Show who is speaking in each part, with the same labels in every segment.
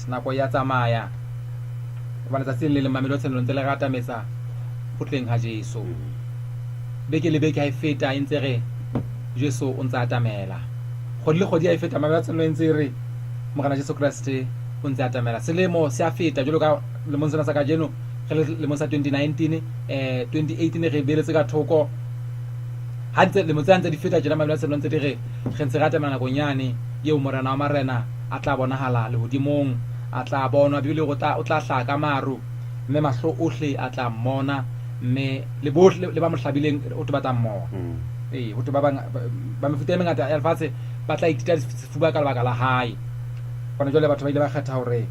Speaker 1: nako ya tsamaya bana tsa le mamelo tsenong tse le rata metsa putleng ha Jesu beke le beke ha e feta entse re Jesu o ntse atamela kgodi ha e feta mamelo tsenong entse re mogana Jesu Kriste o ntse atamela selemo se a feta jalo ka le monsana sa ka jeno le mo sa 2019 2018 re beletse ka thoko ha ntse le motsa ntse di feta jena mamelo tsenong ntse di re ntse rata mana gonyane yeo morena wa marena a tla bonahala le hodimong a tla bonwa bile go tla o tla hlaka maru mme mahlo ohle a tla mmona mme le bohle le ba mohlabileng o te batla mmoa ho te ba mefuta e mengata ya lefatshe ba tla itita sefuba ka lebaka la hae bona jwale batho ba ile ba kgetha hore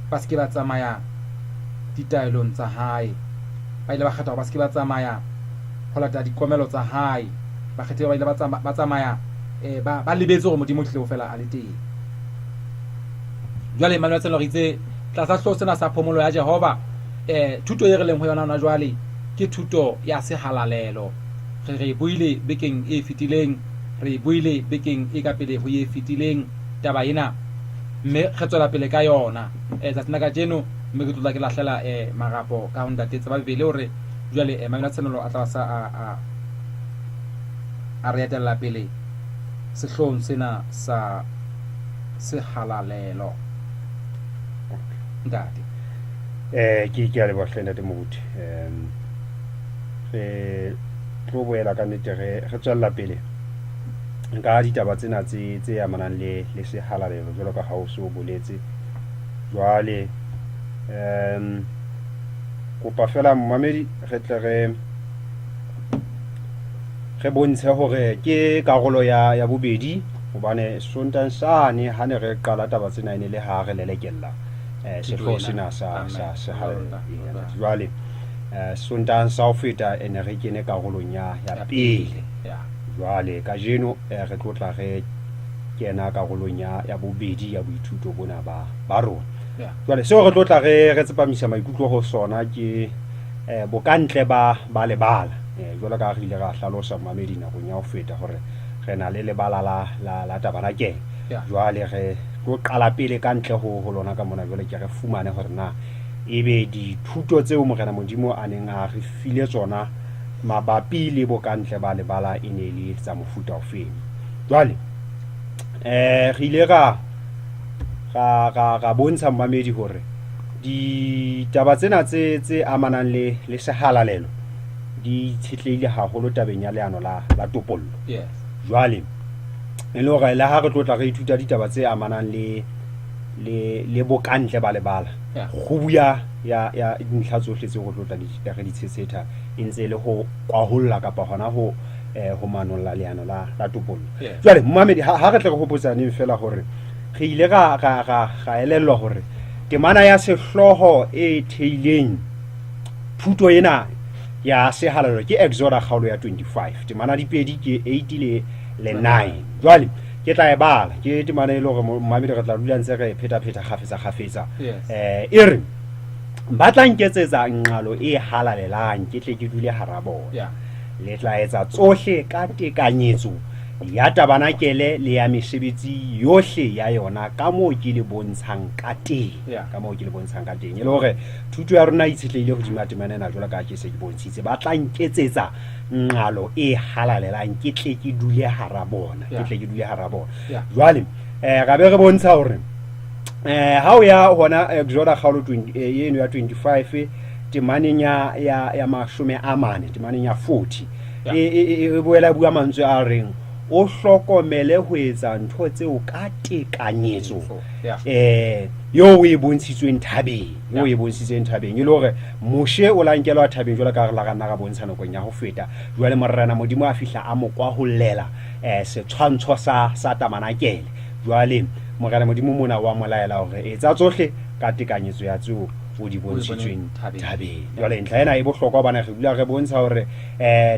Speaker 1: ba se ke ba tsamaya ditaelong tsa hae ba ile ba kgetha hore ba se ke ba tsamaya ho lata dikomelo tsa hae ba kgetha ba ile ba tsamaya ba lebetse hore modimo hlile ho fela a le teng jwale Emmanuel tseno re itse tlasa hlo sena sa phomolo ya Jehova thuto e re leng ho yona ona jwale ke thuto ya sehalalelo re buile bekeng e fitileng re buile bekeng e ka pele ho e fitileng taba ena mme re tswela pele ka yona tsa tsena ka jeno mme ke tlola ke lahlela marapo ka honda tetse ba bele hore jwale Emmanuel tseno a tla sa a re etella pele sehlong sena sa sehalalelo ndati
Speaker 2: ke a le bohle ntate moruti re tlo boela ka nnete re tswella pele nka ditaba tsena tse amanang le sehalalelo jwalo ka ha o se o boletse jwale kopa fela mmamedi re tle re bontshe hore ke karolo ya bobedi hobane sontang sane ha ne re qala taba tsena ene le ha re lelekella sehloho sena sa jwale sontang sa ho feta ene re kene karolong ya pele jwale ka jeno re tlotla re kena karolong ya bobedi ya boithuto bona ba rona jwale seo re tlotla re tsepamisa maikutlo ho sona ke bokantle ba lebala jwalo ka re ile ra hlalosa mamedi nakong ya ho feta hore re na le lebala la Tabernakele jwale re tlo qala pele kantle ho lona ka mona jwale ke re fumane hore na ebe dithuto tseo morena modimo a neng a re file tsona mabapi le bokantle ba lebala e ne le tsa mofuta ofeng jwale re ile ra bontsha mmamedi hore ditaba tsena tse amanang le sehalalelo di tshetlehile haholo tabeng ya leano la topollo jwale e le hore la ha re tlotla re ithuta ditaba tse amanang le bokantle ba lebala go buya ya dintlha tsohle tse go tlotla re di tshetsetha e ntse le ho kwaholla kapa hona ho manolla leano la topollo jwale mmamedi ha re tle re hopotsaneng fela hore re ile ga elellwa hore temana ya sehloho e theileng thuto ena ya sehalalelo ke Exodus kgaolo ya 25 temana dipedi ke 8 le 9 jwale ke tla e bala ke temana e le hore mmamedi re tla dula ntse re pheta khafetsa e re ba tla nketsetsa nqalo e halalelang ke tle ke dule hara bona le tla etsa tsohle ka tekanyetso ya Tabernakele le ya mesebetsi yohle ya yona ka moo ke le bontshang ka teng e le hore thuto ya rona itshetlehile hodima temana ena jwalo ka ke se ke bontshitse ba tla nketsetsa nqalo e halalelang ke tle ke dule hara bona jwale ga be re bontsha hore ha o ya hona Exodus kgaolo eno ya 25 temaneng ya mashome a mane temaneng ya 40 e boela bua mantswe a reng o hlokomele ho etsa ntho tseo ka tekanyetso yo o e bontshitsweng thabeng e le hore moshe o lankelwa thabeng jwalo ka re la kana ga bontsha nakong ya ho feta jwale morena modimo a fihla a mo kwa hollela setshwantsho sa Tabernakele jwale morena modimo mona wa molaela hore etsa tsohle ka tekanyetso ya tseo o di bontshitsweng
Speaker 1: thabeng.
Speaker 2: thabeng. Jwale ntlha ena e bohlokwa hobane re dula re bontsha hore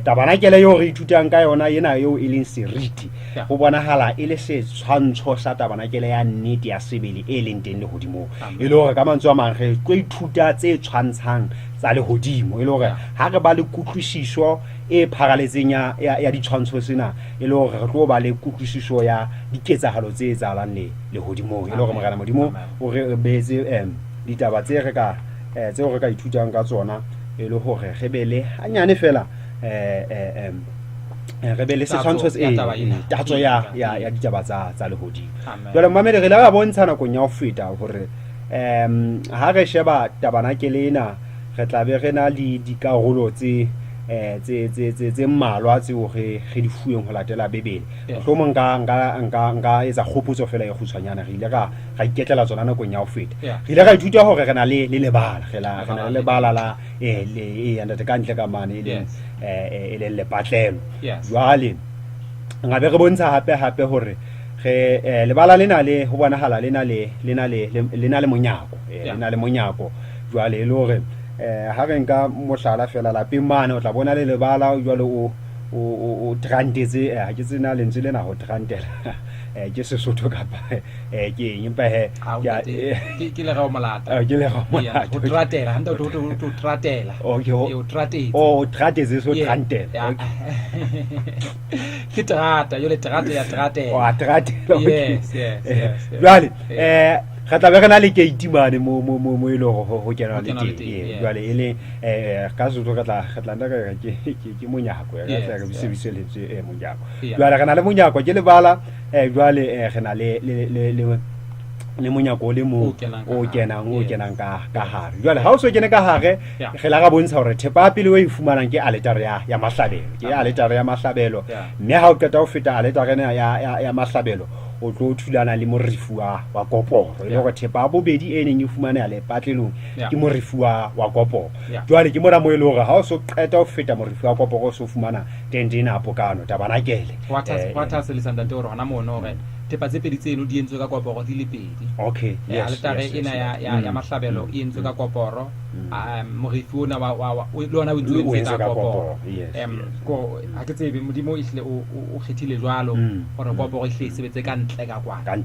Speaker 2: tabanakele eo re ithutang ka yona ena eo e leng seriti
Speaker 1: Yeah.
Speaker 2: ho bonahala e le setshwantsho sa tabanakele ya nnete ya sebele e leng teng lehodimo e le hore ka mantswe a mang re tlo ithuta tse tshwantshang tsa lehodimo e le hore ha re ba le kutlwisiso e pharaletseng ya ditshwantsho sena e le hore re tlo ba le kutlwisiso ya diketsahalo tse etsahalang lehodimong e le hore morena modimo o re beetse ditaba tseo re ka ithutang ka tsona e le hore re be le hanyane fela re be le setshwantsho tatso ya ditaba tsa lehodimo. Jwale mmamedi re la ba bontsha nakong ya ho feta hore ha re sheba tabanakele ena re tla be re na le dikarolo tse mmalwa tseo re di fuweng ho latela Bebele. Mohlomong nka etsa kgopotso fela e kgutshwanyana re ile ra iketlela tsona nakong ya ho feta. Re ile ra ithuta hore re na le lebala, re na le lebala la andate kantle ka mane e le lepatlelo. Jwale ngabe re bontsha hape hore re lebala lena le ho bonahala lena le monyako, lena le monyako. Jwale le hore ha re nka mohlala fela lapeng mane o tla bona le lebala jwale o trantetse ha ke tsena lentswe lena ho trantela ke Sesotho kapa ke eng empa
Speaker 1: ke le ga o molata
Speaker 2: ke le ga o molata
Speaker 1: ho tratela hanta o tratela
Speaker 2: okay
Speaker 1: o tratetse
Speaker 2: o tratetse so trantela
Speaker 1: ke trata yo le trata ya tratela
Speaker 2: o tratela
Speaker 1: yes
Speaker 2: jwale ga tla be re na le gate mane mo ile ho kena le teng jwale e le ka Sesotho ga tla nda ke monyako ya ka re bisebiseletse monyako jwale re na le monyako ke lebala jwale re na le monyako le mo o kenang ka hare jwale ha o so kene ka hare re la ga bontsha hore thepa pele o e fumanang ke aletare ya mahlabelo ke aletare ya mahlabelo mme ha o qeta ho feta aletare ya mahlabelo o tlo thulana le morifu wa koporo e le go thepa a bobedi e neng e fumaneha lepatlelong ke morifu wa koporo jwale ke mona mo e le hore ha o so qeta ho feta morifu wa koporo o so fumana tente ena apokano tabanakele
Speaker 1: what has lisandante hore hona mono hore thepa tse pedi tseno di entswe ka koporo di le pedi
Speaker 2: okay
Speaker 1: aletare ena ya mahlabelo e entswe ka koporo morifu ona wa lona o entswe ka koporo ko ha ke tsebe modimo e hle o khethile jwalo hore koporo e hle sebetse kantle ka kwana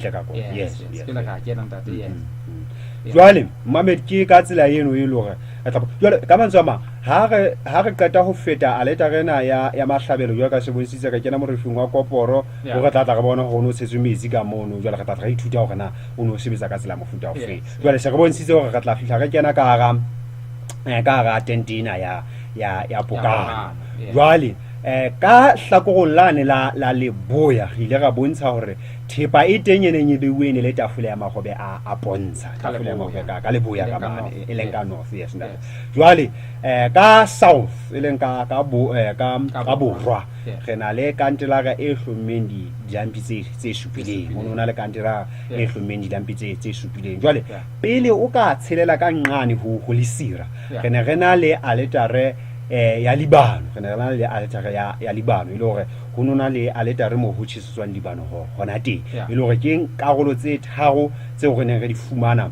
Speaker 1: yes ke la ga kena ntate yes
Speaker 2: jwale Mohammed ke ka tsela eno e le hore jwale ka mantswe a mang ha re qeta ho feta aletare ena ya mahlabelo jwale ka se bontshitse ka kena morifung wa koporo o re tla re bona hore no tshetswe metsi ka mono jwale re tla re ithuta hore na o no sebetsa ka tsela mofuta o fe jwale se re bontshitse hore re tla fihla re kena ka hara tente ena ya pokano jwale ka hlakorong lane la leboya re ile ra bontsha hore thepa e teng eneng e beuwe ne le tafole ya magobe a bontsha tafole ya magobe ka leboya ka mane e leng ka north yes nda jwale ka south e leng ka borwa re na le kantelara e hlommeng dilampi tse supileng ho nona le kantelara e hlommeng dilampi tse supileng jwale pele o ka tshelela ka nqane ho lesira re ne re na le aletare ya Libano re na le aletare ya Libano ile hore ho nona le aletare mo ho tshitswang Libano hona teng ile hore ke karolo tse tharo tse re ne re di fumana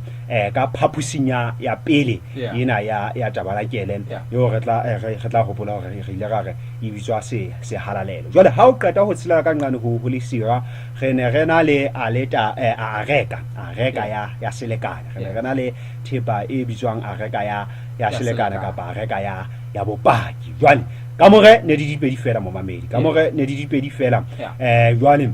Speaker 2: ka phapusinya ya pele ena ya tabanakele yo re tla hopola hore re ile ra re e bitswa Sehalalelo jwale ha o qeta ho tshela ka nqane ho lesira re ne re na le aleta areka ya selekane re ne re na le thepa e bitswang areka ya selekane kapa areka ya bopaki jwale ka more ne di dipedi fela mo mamedi ka more ne di dipedi fela jwale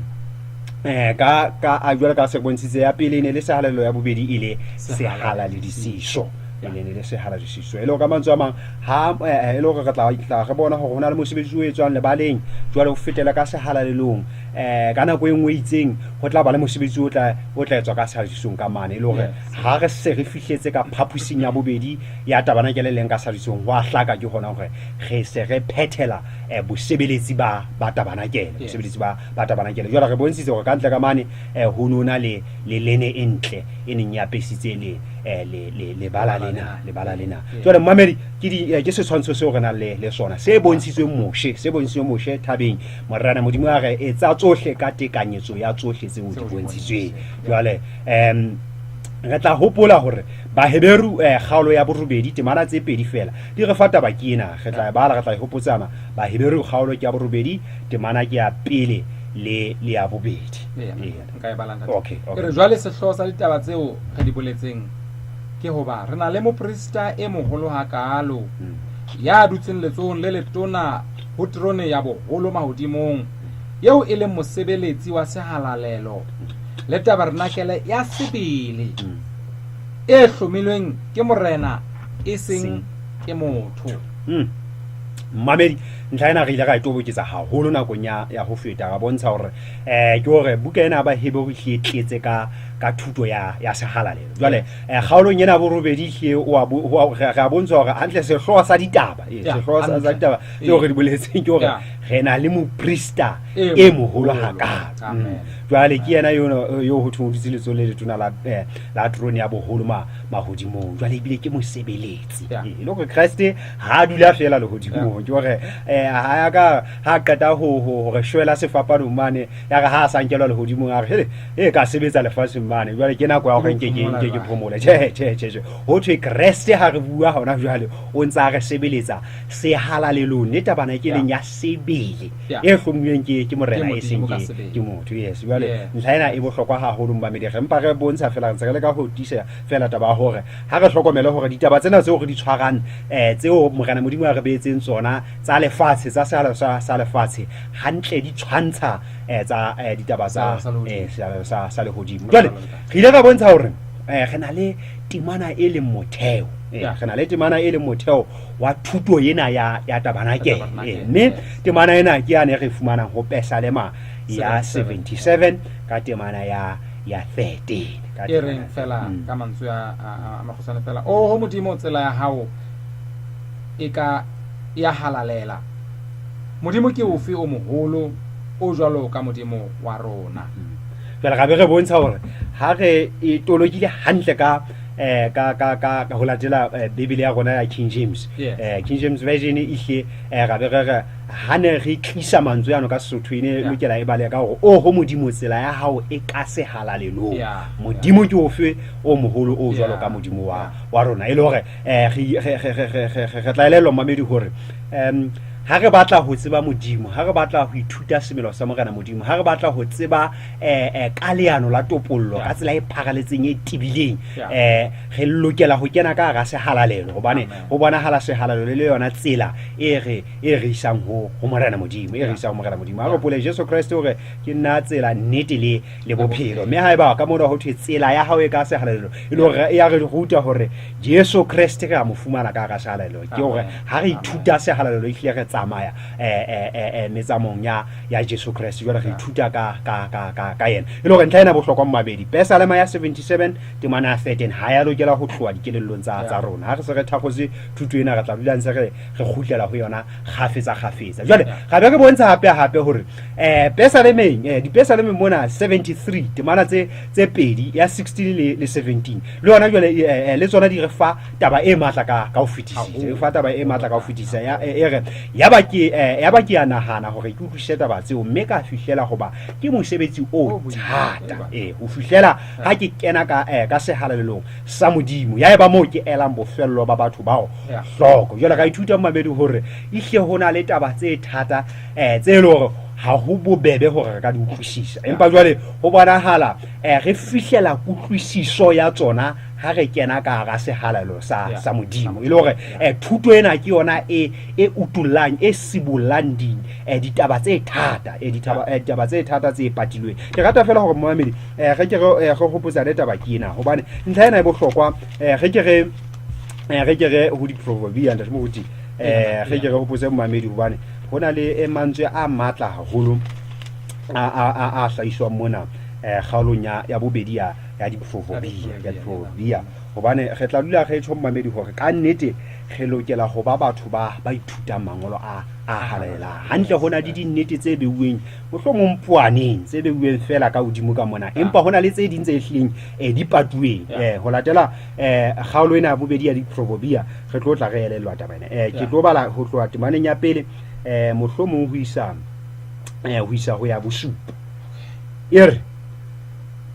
Speaker 2: jwale ka se bontshitse ya pele ne le sehalalelo ya bobedi ile sehalalediso ne le sehalalediso ele ka mantswe a mang ha ele go re tla re bona hore hona le mosebetsi o etswang lebaleng jwale o fetela ka sehalalelong ka nako e nngwe itseng go tla ba le mosebetsi o tla etswa ka sehalalediso ka mane ele hore ha re se re fihletse ka phapusing ya bobedi ya tabanakele leng ka sehalalediso wa hlaka ke hona hore re se re phethela bosebeletsi ba tabanakele bosebeletsi ba tabanakele jwale re bontshitse hore kantle ka mane ho nona le lene entle e neng ya pesitse lebala lena jwale mmamedi ke setshwantsho seo re nang le sona se bontshitsweng moshe thabeng morana modimo a re etsa tsohle ka tekanyetso ya tsohle tseo di bontshitsweng jwale re tla hopola hore Baheberu kgaolo ya borobedi temana tse pedi fela di re fa taba ke ena re tla bala re tla hopotsana Baheberu kgaolo ke ya borobedi temana ke ya pele le ya bobedi
Speaker 1: nka e balanga
Speaker 2: okay
Speaker 1: re jwale sehloho sa ditaba tseo re di boletseng ke hoba re na le moprista e moholo hakalo ya dutseng letsohong le letona ho trone ya boholo mahodimong yeo e leng mosebeletsi wa sehalalelo le tabernakele ya sebele e hlomilweng ke morena e seng ke motho
Speaker 2: Mamedi ntlha ena re ile ga itoboketsa haholo nakong ya ho feta ga bontsha hore ke hore buka ena ba Heberu tletse ka thuto ya sehalalelo jwale kgaolong ena borobedi hle ga bontsha hore hantle sehloho sa ditaba sehloho sa ditaba tseo re di boletseng ke hore re na le moprista e moholo hakalo jwale ke yena yo ho thuditse letso le letona la trone ya boholo mahodimong jwale ebile ke mosebeletsi le hore Kriste ha dula fela le hodimong ke hore ha qeta ho re shwela sefapano mane ya re ha sankelwa le hodimong a re ka sebetsa lefatsheng mane jwale ke nako ya hore ke phomole che ho thwe Kriste ha re bua hona jwale o ntsa re sebeletsa sehalalelong le Tabernakele ya sebele e hlomilweng ke morena e seng ke motho yes jwale ntlha ena e bohlokwa haholo mmamedi re mpa re bontsha fela ntse re le ka ho tisa fela taba hore ha re hlokomele hore ditaba tsena tseo re di tshwarang tseo morena modimo a re beetseng tsona tsa lefatshe tsa sehalalo sa lefatshe hantle di tshwantsha tsa ditaba tsa lehodimo jwale re ile ra bontsha hore re na le temana e leng motheo re na le temana e leng motheo wa thuto ena ya Tabernakele mme temana ena ke yane re fumanang ho Pesalema ya 77 ka temana ya 13
Speaker 1: ke reng fela ka mantswe a magosana fela o ho modimo tsela ya hao e ka ya halalela modimo ke ofe o moholo o jwalo ka modimo wa rona
Speaker 2: jwale ga be re bontsha hore ha re e tolokile hantle ka ho latela Bibele ya rona ya King James King James version ihle ga be re hane re tlisa mantswe ano ka Sesotho ene lokela e bale ka hore o ho modimo tsela ya hao e ka sehalalelo modimo ke ofe o moholo o jwalo ka modimo wa rona ile hore re tla elelwa mamedi hore ha re batla ho tseba modimo ha re batla ho ithuta semelo sa morena modimo ha re batla ho tseba ka leano la topollo ka tsela e pharaletseng e tibileng re lokela ho kena ka ga sehalalelo hobane ho bonahala sehalalelo le yona tsela e re isang ho morena modimo e re isang ho morena modimo ha re pole Jesu Kriste hore ke nna tsela nnete le bophelo mme ha eba ka mona ho thwe tsela ya hao e ka sehalalelo ile hore ya re ruta hore Jesu Kriste ga mo fumana ka ga sehalalelo ke hore ha re ithuta sehalalelo e hle re tsamaya metsamong ya Jesu Kriste jwale re ithuta ka yena ile hore ntlha ena bohlokwa mmabedi Pesalema ya 77 temana ya 13 ha ya lokela ho tloha dikelellong tsa rona ha re se re thakgotse thuto ena re tla dula ntse re khutlela ho yona khafetsa jwale ga be re bontsha hape hore Pesalemeng Pesalemeng mona 73 temana tse pedi ya 16 le 17 le yona jwale le tsona di re fa taba e matla ka ho fetisisa e fa taba e matla ka ho fetisisa ya ba ke ya nahana hore ke utlwisisa taba tseo mme ka fihlela hoba ke mosebetsi o thata ho fihlela ha ke kena ka sehalalelong sa modimo ya eba mo ke elang bofello ba batho bao hloko jwale ka ithuta mmamedi hore ihle hona le taba tse thata tse le hore ha ho bobebe hore re ka di utlwisisa empa jwale ho bonahala re fihlela kutlwisiso ya tsona ha re kena ka ga sehalalo sa modimo ile hore thuto ena ke yona e utullang e sibolang ditaba tse thata ditaba tse thata tse patilweng ke rata fela hore mmamedi re ke re hopotsa le taba ke ena hobane ntlha ena e bohlokwa re ke re ho di proverbi and mo hoti re ke re hopotsa mmamedi hobane hona le mantswe a matla haholo a hlahiswa mona kgaolong ya bobedi ya diprofobia hobane re tla dula re tshomamedi hore ka nnete re lokela ho ba batho ba ithutang mangolo a halalela hantle hona di nnete tse beuweng mohlomong puaneng tse beuweng fela ka hodimo ka mona empa hona le tse ding tse hleng di patuweng ho latela kgaolo ena ya bobedi ya diprofobia re tlo tla re elelwa taba ena ke tlo bala ho tloha temaneng ya pele mohlomong ho isa ho ya bosupa ere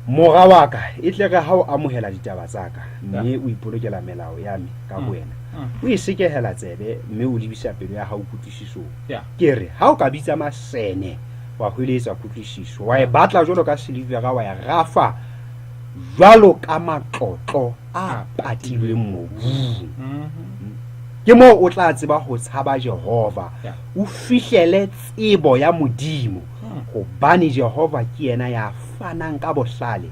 Speaker 2: mora wa ka e tle ka ha o amohela ditaba tsa ka mme o ipolokela melao ya me ka wena o e sekehela tsebe mme o lebisa pelo ya hao kutlwisisong ke re ha o ka bitsa masene wa hweletsa kutlwisiso wa e batla jwalo ka silivera wa ya rafa jwalo ka matlotlo a patilweng mobung ke mo o tla tseba ho tshaba Jehova o fihlele tsebo ya modimo hobane Jehova ke yena ya fanang ka bohlale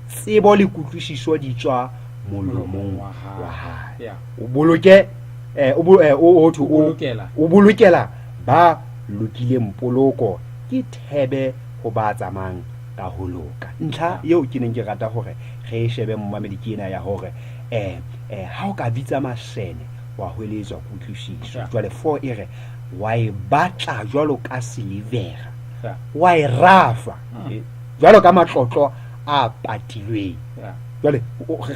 Speaker 2: tsebo le kutlwisiso di tswa molomong wa hae o boloke o bolokela ba lokileng poloko ke thebe ho ba tsamang ka ho loka ntlha eo ke neng ke rata hore re e shebe mmamedi ke ena ya hore ha o ka bitsa masene wa hweletswa kutlwisiso jwale 4 ere wa e batla jwalo ka silivera wa e rafa jwalo ka matlotlo a patilweng jwale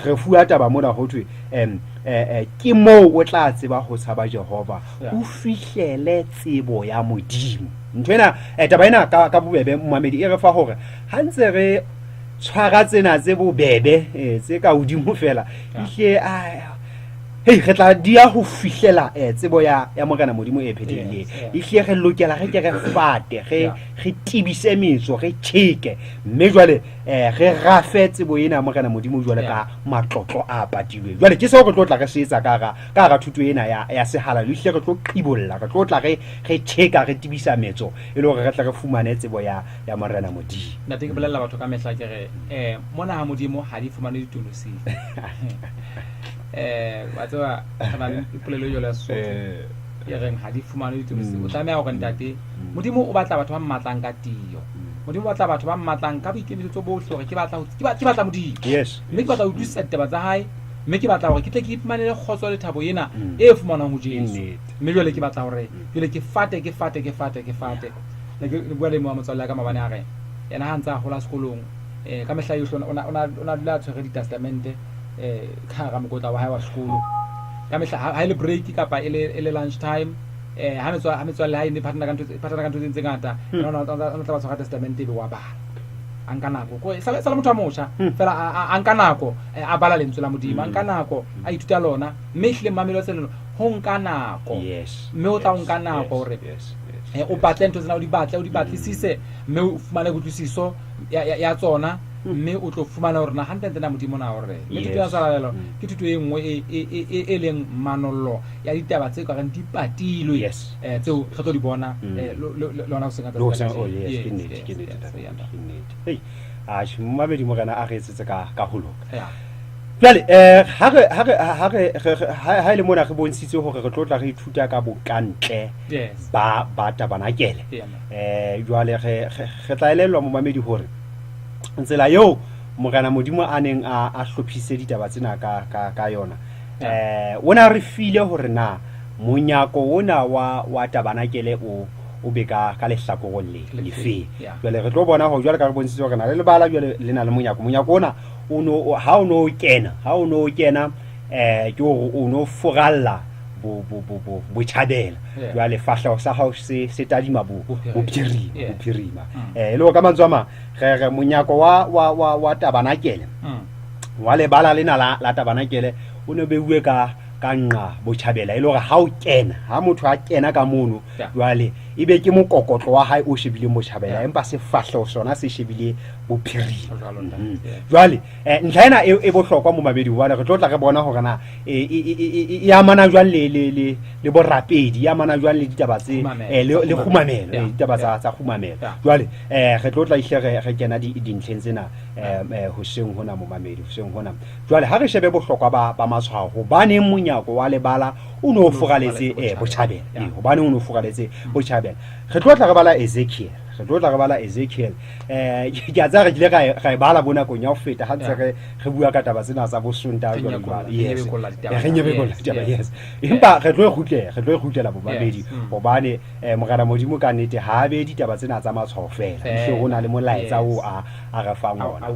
Speaker 2: re fuwa taba mona ho thwe ke mo o tla tseba ho tshaba Jehova o fihlele tsebo ya modimo ntwena taba ena ka bobebe mmamedi e re fa hore ha ntse re tshwara tsena tse bobebe tse ka hodimo fela ihle hey re tla dia ho fihlela tsebo ya morena modimo e phethileng ihle re lokela re ke re fate re tibise metso re cheke mme jwale re rafe tsebo ena morena modimo jwale ka matlotlo a patilweng jwale ke seo re tlo tla re setsa ka ga thuto ena ya Sehalalelo ihle re tlo qibolla re tlo tla re cheka re tibisa metso e le hore re tla re fumane tsebo ya morena modimo
Speaker 1: nna ke bolella batho ka mehla ke re mona ha modimo ha di fumane ditulosi batho ba bana ipolelo yo la so ya reng ha di fumane ditulosi o tsamaya ho ntate modimo o batla batho ba mmatlang ka tiyo modimo o batla batho ba mmatlang ka boikemisetso bohle hore ke batla modimo mme ke batla ho tlisa ditaba tsa hae mme ke batla hore ke tle ke ipumanele kgotso le thabo ena e fumanang ho Jesu mme jwale ke batla hore jwale ke fate le ke bua le mo motswalle ka mabane a re yena ha ntsa hola sekolong ka mehla yohle ona dula tshwere ditestamente ka ga mokotla wa hae wa sekolo ka mehla ha ile break kapa ile lunch time ha metswa le ha ine partner ka ntho tse ngata ona tla ba tshwara testamente be wa bala anka nako ko sa motho a mosha fela anka nako a bala lentswe la modimo anka nako a ithuta lona mme hle mamelo tselelo ho nka nako mme o tla nka nako hore o batle ntho tsena o di batlisise mme o fumane kutlwisiso ya tsona mme o tlo fumana hore na hantente na modimo na hore le thuto ya Sehalalelo ke thuto e nngwe e leng manollo ya ditaba tse ka reng di patilwe tseo re tlo di bona lona go sengata
Speaker 2: hey a shimamedi mo kana a re etsetse ka ho loka jwale ha ile mona re bontshitse hore re tlotla re ithuta ka bokantle ba Tabernakele jwale re tla elellwa mo mamedi hore ntsela yo morena modimo a neng a hlophise ditaba tsena ka yona ona re file hore na monyako ona wa Tabernakele o be ka lehlakorong le fe jwale re tlo bona ho jwale ka re bontshitse hore na le lebala jwale le na le monyako ona ha o no kena ke hore o no foralla boithabela jwale fahleho sa hao se tadima bophirima le ka mantswe ama re monyako wa Tabernakele wa lebala lena la Tabernakele o ne beuwe ka nqa botjhabela ile hore ha motho a kena ka mono jwale ibe ke mokokotlo wa hae o shebile motjhabela empa se fahleho sona se shebile bophirima jwale ntlha ena e bohlokwa mo mabedi hobane re tla re bona hore na e amana jwang le borapedi e amana jwang le ditaba tse le khumamelo ditaba tsa khumamelo jwale re tla ihle re kena dintlheng tsena ho seng hona mo mamedi ho seng hona jwale ha re shebe bohlokwa ba matshwao hobane monyako wa lebala o no foraletse botjhabela hobane o no foraletse botjhabela re tla re bala Ezekiel ke a tsaya re kile ga e bala bona go nya ho feta ha ntse re bua ka taba tsena tsa bosonta jwa lebala re nyebekolla taba empa re tlo khutlela bobabedi hobane mogara modimo ka nnete ha be ditaba tsena tsa matshwao fela hle hona le molaetsa o a re fang ona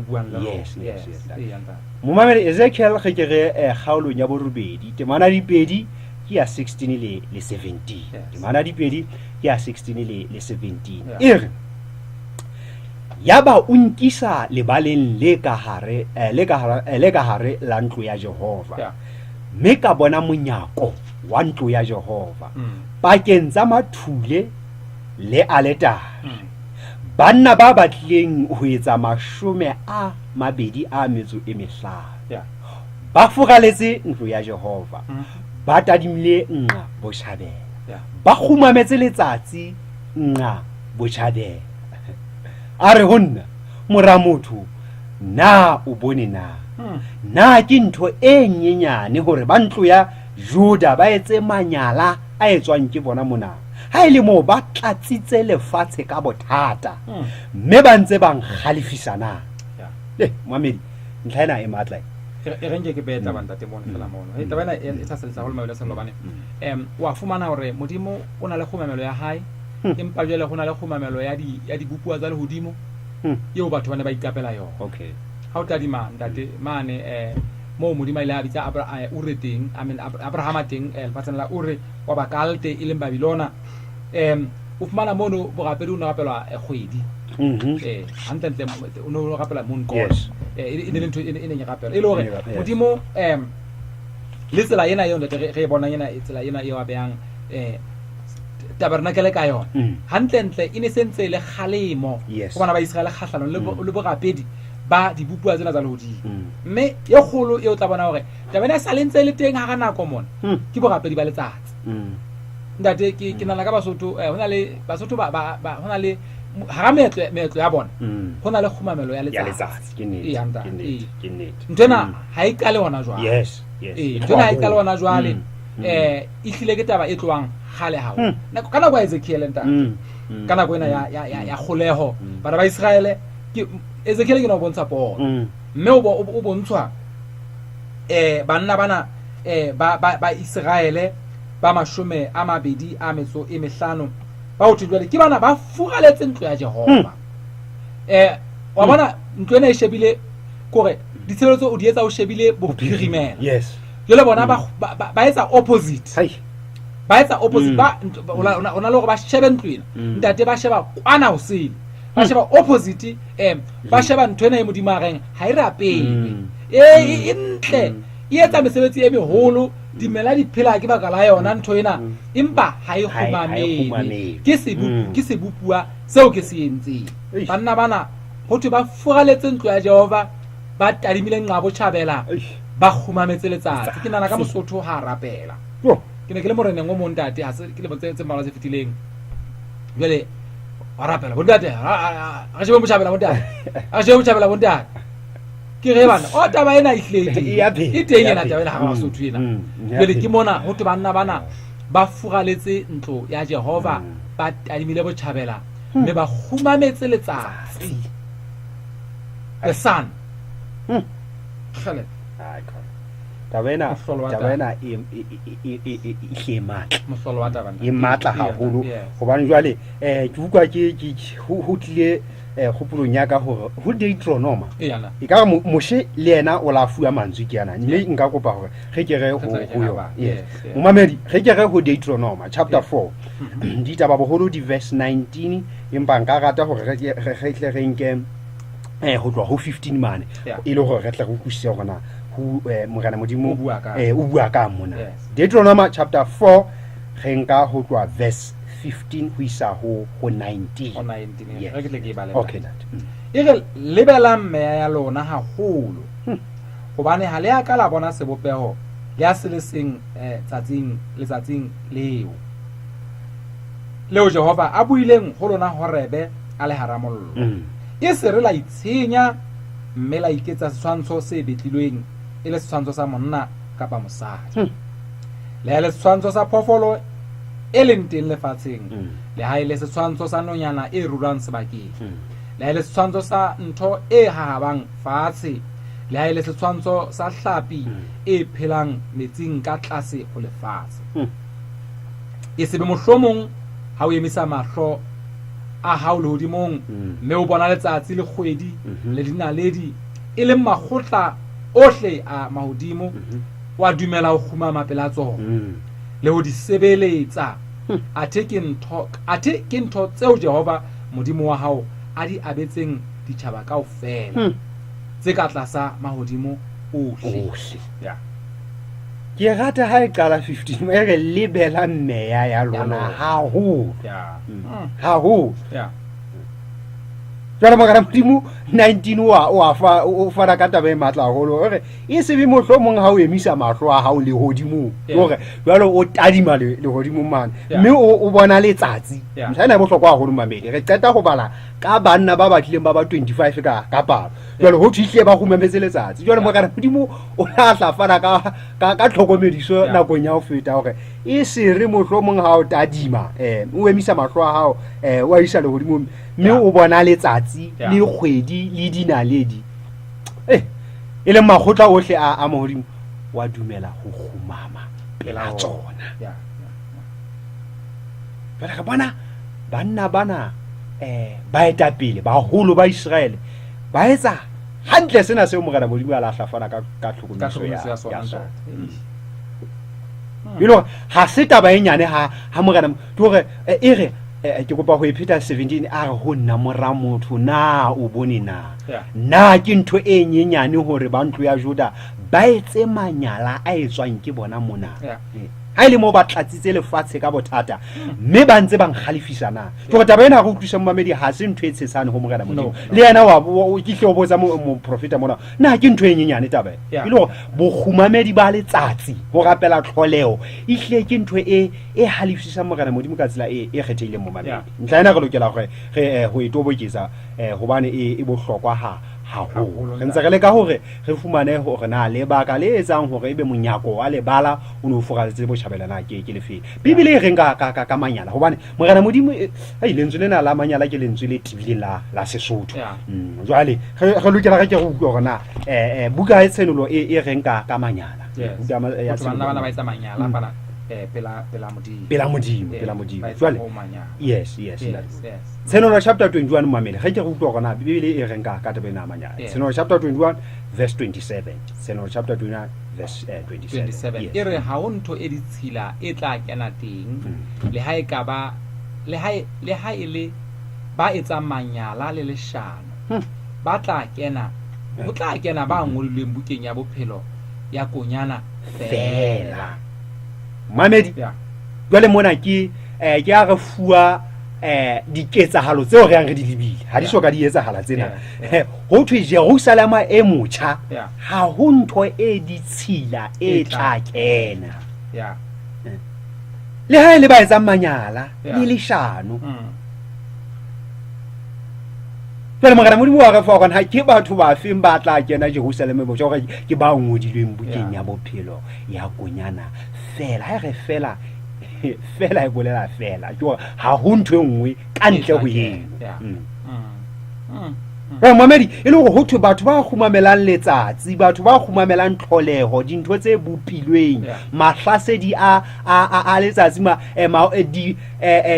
Speaker 2: mo mamele Ezekiel ge ke re kgaolong ya borobedi temana dipedi ke ya 16 le 17 temana dipedi ke ya 16 le 17 ere yaba o nkisa lebaleng le ka hare la ntlo ya Jehova mme ka bona monyako wa ntlo ya Jehova pakeng tsa mathule le aletare banna ba batlileng ho etsa 25 ba fugaletse ntlo ya Jehova ba tadimile nqa botjhabela ba khumametse letsatsi nqa botjhabela a re honna mora motho na o bone na ke ntho e nyenyane hore ba ntlo ya Juda ba etse manyala a etswang ke bona mona ha ile mo ba tlatsitse lefatshe ka bothata mme ba ntse ba nkgalifisana mamedi ntlhaena e matla
Speaker 1: e renge ke betla banta te mona fela mono e tabana e tsaselsa holim'a ile selo bane wa fumana hore modimo o na le khumamelo ya hae empa jele hona le khumamelo ya di bupua tsa le hodimo eo batho bane ba ikapela yona
Speaker 2: okay
Speaker 1: ha o tadima ntate mane mo modimo ile a bitsa ureteng Abraham teng lefatsheng la ure wa bakalte ile Babilona o fumana mono borapedi o ne rapelwa kgwedi hantle o no rapela moon god e ne ntho e ne rapela e le hore modimo le tsela ena yona re bona ena tsela ena e wa beang Tabernakele ka yona hantle e ne sentse le khalemo go bana ba Israel khahlano le borapedi ba di bupua tsena tsa lehodi mme ye kgolo e o tla bona hore tabena sa lentse le teng ha kana komona ke borapedi ba letsatsi ndate ke nana ka Basotho hona le Basotho ba hona le ha metlo ya bona hona le khumamelo ya letsatsi
Speaker 2: ke nnete
Speaker 1: ntena ha e kale hona jwale
Speaker 2: yes
Speaker 1: ntena ha e kale hona jwale e hlile ke taba e tlwang khale ha nako kana kwa Ezekiel nta kana kwa ena ya kgoleho bana ba Israele ke Ezekiel ke no bontsha pono mme o bontshwa banna bana ba Israele ba 25 ba o tshwele ke bana ba fugaletse ntlo ya Jehova wa bona ntlo ena e shebile kore ditsheletso o di etsa o shebile bophirimela
Speaker 2: yes
Speaker 1: jole bona ba etsa opposite ba etsa opposite ba ona le gore ba shebe ntlo ena ntate ba sheba kwana ho sele ba sheba opposite ba sheba ntho ena e modimageng ha e rapele e ntle e etsa mesebetsi e meholo dimela di phela ke baka la yona ntho ena empa ha e khumamele ke sebupua seo ke se entseng banna bana hotho ba fugaletse ntlo ya Jehova ba tadimile nqa botjhabela ba khumametse letsatsi ke nana ka Mosotho ha rapela ke ne ke le moreneng o montate ha se ke le botsetse mala se fitileng jwale wa rapela bontate a shebe botjhabela bontate ke re bana o taba ena e hlete e teng ena taba ena ha Basotho ena jwale ke mona ho tobana bana ba fugaletse ntlo ya Jehova ba tadimile botjhabela mme ba khumametse letsatsi the sun khale
Speaker 2: tabena e matla haholo hobane jwale ke bukwa ke ho tlile khopolong ya ka hore ho Deuteronoma e ka moshe le yena o la fuwa mantswe ke yana mme nka kopa hore ge ke re ho yo mo mamedi ge ke re ho Deuteronoma chapter 4 di taba boholo di verse 19 empa nka rata hore re tle re nke ho tloha ho 15 mane e le hore re tle go kushisa gona ho morana modimo o bua ka mona Deuteronoma chapter 4 ge nka ho tloha verse 15 ho isa ho 19
Speaker 1: re ke tle ke bale
Speaker 2: okay that
Speaker 1: ire lebala meya ya lona haholo hobane ha le aka la bona sebopeho ya seleseng letsatsing leo Jehova a buileng ho lona horebe a le haramollo e se re la itshenya mme la iketsa setshwantsho se betlilweng e le setshwantsho sa monna kapa mosadi le le setshwantsho sa phofolo e leng teng lefatsheng le ha ile setshwantsho sa nonyana e rurang sebakeng le ile setshwantsho sa ntho e hahabang fatshe le ha ile setshwantsho sa hlapi e phelang metsing ka tlase ho lefatshe e sebe mohlomong ha o emisa mahlo a hao le hodimong mme o bona letsatsi le kgwedi le dinaledi e le makgotla ohle a mahodimo wa dumela ho khumama pela tsona le ho di sebeletsa athe ke ntho tseo Jehova modimo wa hao a di abetseng ditjhaba kaofela tse ka tlasa mahodimo ohle. Yeah.
Speaker 2: Ke rata ha e qala 15 e re lebela mmeya ya lona haholo.
Speaker 1: Yeah.
Speaker 2: Haholo.
Speaker 1: Yeah.
Speaker 2: Jwale magana modimo 19 o fara ka taba e matla haholo hore e se be mohlomong ha o emisa mahlo a hao le hodimo hore jwale o tadima le hodimo mane mme o bona letsatsi mhlana e bohlokwa haholo mamedi re qeta go bala ka banna ba batlileng ba 25 ka palo jwale ho thihle ba go memetse letsatsi jwale magana modimo o la fara ka tlhokomediso nakong ya ho feta hore e se re mohlomong ha o tadima o emisa mahlo a hao wa isa le hodimo mme o bona letsatsi le kgwedi le dinaledi e le makgotla ohle a mahodimo wa dumela go khumama pela tsona ba ka bona banna bana ba eta pele ba holo ba Israel ba etsa hantle sena se mogana modimo a la hlafana ka tlhokomiso ya sona bilo ha se taba e nyane ha mogana tore e re ke kopa go ipheta 17 a re ho nna mora motho na o bone na ke ntho e nyenyane hore ba ntlo ya Juda ba etse manyala a etswang ke bona mona ha ile mo ba tlatsitse lefatshe ka bothata mme ba ntse ba nkgalifisa na tlo taba ena go tlisa mmamedi ha se ntho e tshesane go mogana modimo le yena wa ke hlo botsa mo profeta mona na ke ntho e nyenyane taba ile bo khumamedi ba letsatsi go rapela tlholeo ihle ke ntho e halifisa mogana modimo ka tsela e kgethile mo mamedi ntla ena go lokela gore go itobokisa gobane e bohlokwa ha re ntse re le ka hore re fumane hore na lebaka le etsang hore ebe monyako wa lebala o no fogaletse bo shebella ke lefe bibele e reng ka manyala hobane mogana modimo a ile ntswe lena la manyala ke lentswe le tibileng la Sesotho jwale re lokela ke go utlwa hore na buka e tsenolo e reng ka manyala
Speaker 1: buka ya bana ba etsa manyala bana
Speaker 2: pela modimo jwale yes tsenolo chapter 21 mamele ga ke go utlwa gona bibele e reng ka tabena manyala tsenolo chapter 21 verse 27 tsenolo chapter 21 verse 27
Speaker 1: e re ha o ntho e ditshila e tla kena teng le ha e ka ba le ha ile ba etsa manyala le leshano ba tla kena o tla kena ba ngolilweng bukeng ya bophelo ya konyana fela
Speaker 2: mamedi jwale mona ke a re fuwa diketsahalo tseo re yang re di lebile ha di soka di etsahala tsena ho thwe Jerusalema e motjha ha ho ntho e ditshila e tla kena le ha ile ba etsa manyala le leshano jwale mogana modimo wa re fa gona ha ke batho ba feng ba tla kena Jerusalema e motjha gore ke ba ngodilweng bukeng ya bophelo ya konyana fela ha re fela e bolela fela jo ha ho ntwe nngwe ka ntle ho yena mamedi e le go hotho batho ba khumamelang letsatsi batho ba khumamelang tlholeho dintho tse bopilweng mahlasedi a letsatsi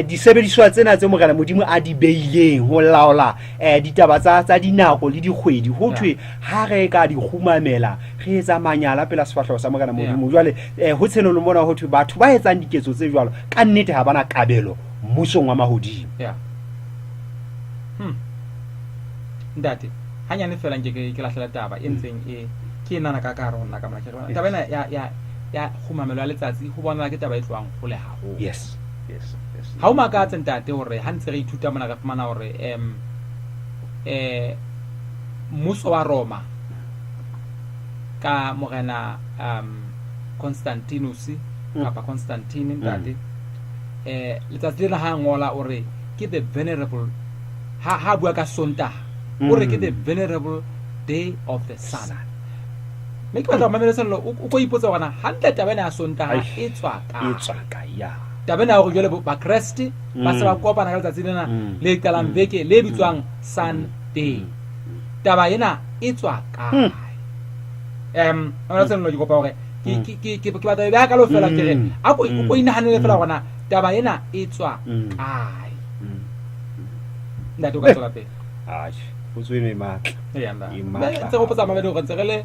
Speaker 2: di sebediswa tsena tse mogala modimo a di beileng ho laola ditaba tsa dinako le dikgwedi ho thwe ha re ka di khumamela re etsa manyala pela sefahleho sa mogala modimo jwale ho tsenolo mona ho thwe batho ba etsang diketso tse jwalo ka nnete ha bana kabelo mmusong wa mahodimo
Speaker 1: ndate hanyane fela nke ke lahlela taba e ntseng ke nana ka karona ka mona taba ena ya khumamelo ya letsatsi ho bona ke taba e tlwang go le haho
Speaker 2: yes
Speaker 1: ha o makatse ntate hore ha ntse re ithuta mona ka fumana hore mmuso wa Roma ka morena Constantinus kapa Constantine ntate letsatsi le ha ngola hore ke the venerable ha bua ka Sontaha ore ke the venerable day of the sun me ke batla mamelo sello o go ipotsa gona hantle tabena ya Sontaha e tswa ka
Speaker 2: ya
Speaker 1: tabena go jole ba Christ ba se ba kopana ka letsatsi lena le kalang beke le bitswang Sunday taba ena e tswa ka ona sello go pa gore ke batla ba ka lo fela ke re a go inahanele fela gona taba ena e tswa kai nda to ka tswa pe
Speaker 2: utswene matla
Speaker 1: tse go potsa mamelo go ntsegele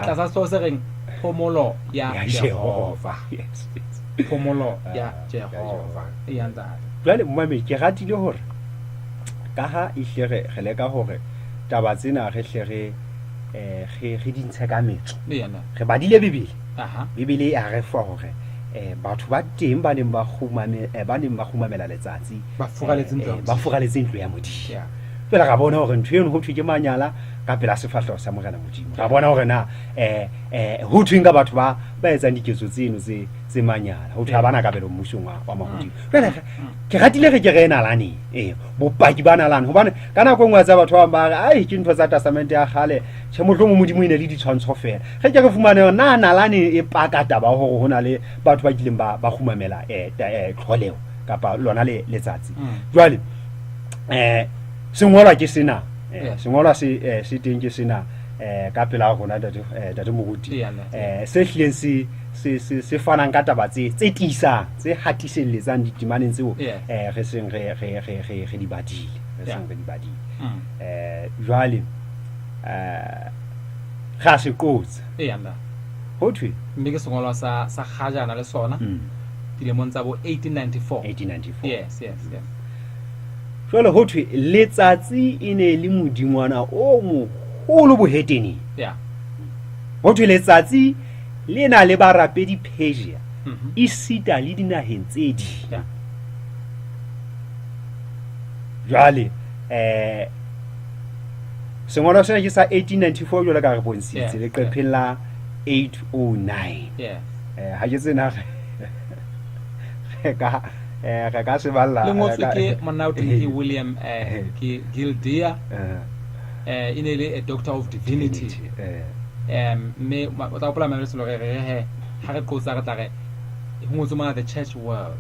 Speaker 1: tlasa so se reng phomolo ya Jehova phomolo ya Jehova e yanda
Speaker 2: jwale mmame ke ratile hore ka ha ihle re leka hore taba tsena re hle re di ntshe ka metso re badile bibele a re fa hore batho ba teng ba neng ba khumamela letsatsi ba furaletse ntlo ya modimo fela ga bona hore ntho eno ho thwe ke manyala ka pela sefahleho sa morena modimo ga bona hore na ho thweng ka batho ba etsang diketso tseno tse manyala ho thwe bana ka belo mmusong wa mahodimo fela ke ratile ke re nalane bopaki ba nalane hobane ka nako engwe tsa batho ba re ai ke ntho tsa testament ya khale che mohlomong modimo ine le ditshwantsho fela ge ke fumane na nalane e paka taba hore hona le batho ba kileng ba khumamela tlholeo kapa lona letsatsi jwale sengolwa ke sena sengolwa se teng ke sena ka pela rona tate moruti se hlileng se fanang ka taba tse tiisang tse hatiselletsang ditemaneng tseo re seng re di badile jwale ga se qotse ho thwe
Speaker 1: mme ke sengolwa sa khajana le sona dilemong tsa bo 1894 yes
Speaker 2: jwale ho thwe letsatsi e ne le modingwana o moholo boheteni ho thwe letsatsi le na le barapedi Persia e sita le dinaheng tse ding jwale sengolo sena ke sa 1894 jwale ka re bontshitse le qepheng la 809 ha ke tsena re ka se balla
Speaker 1: le ngotswe ke monna o teng William Gildea in a doctor of divinity me o tla pola mabelo le re ha re qotsa re tla re ho ngotswe mona the church world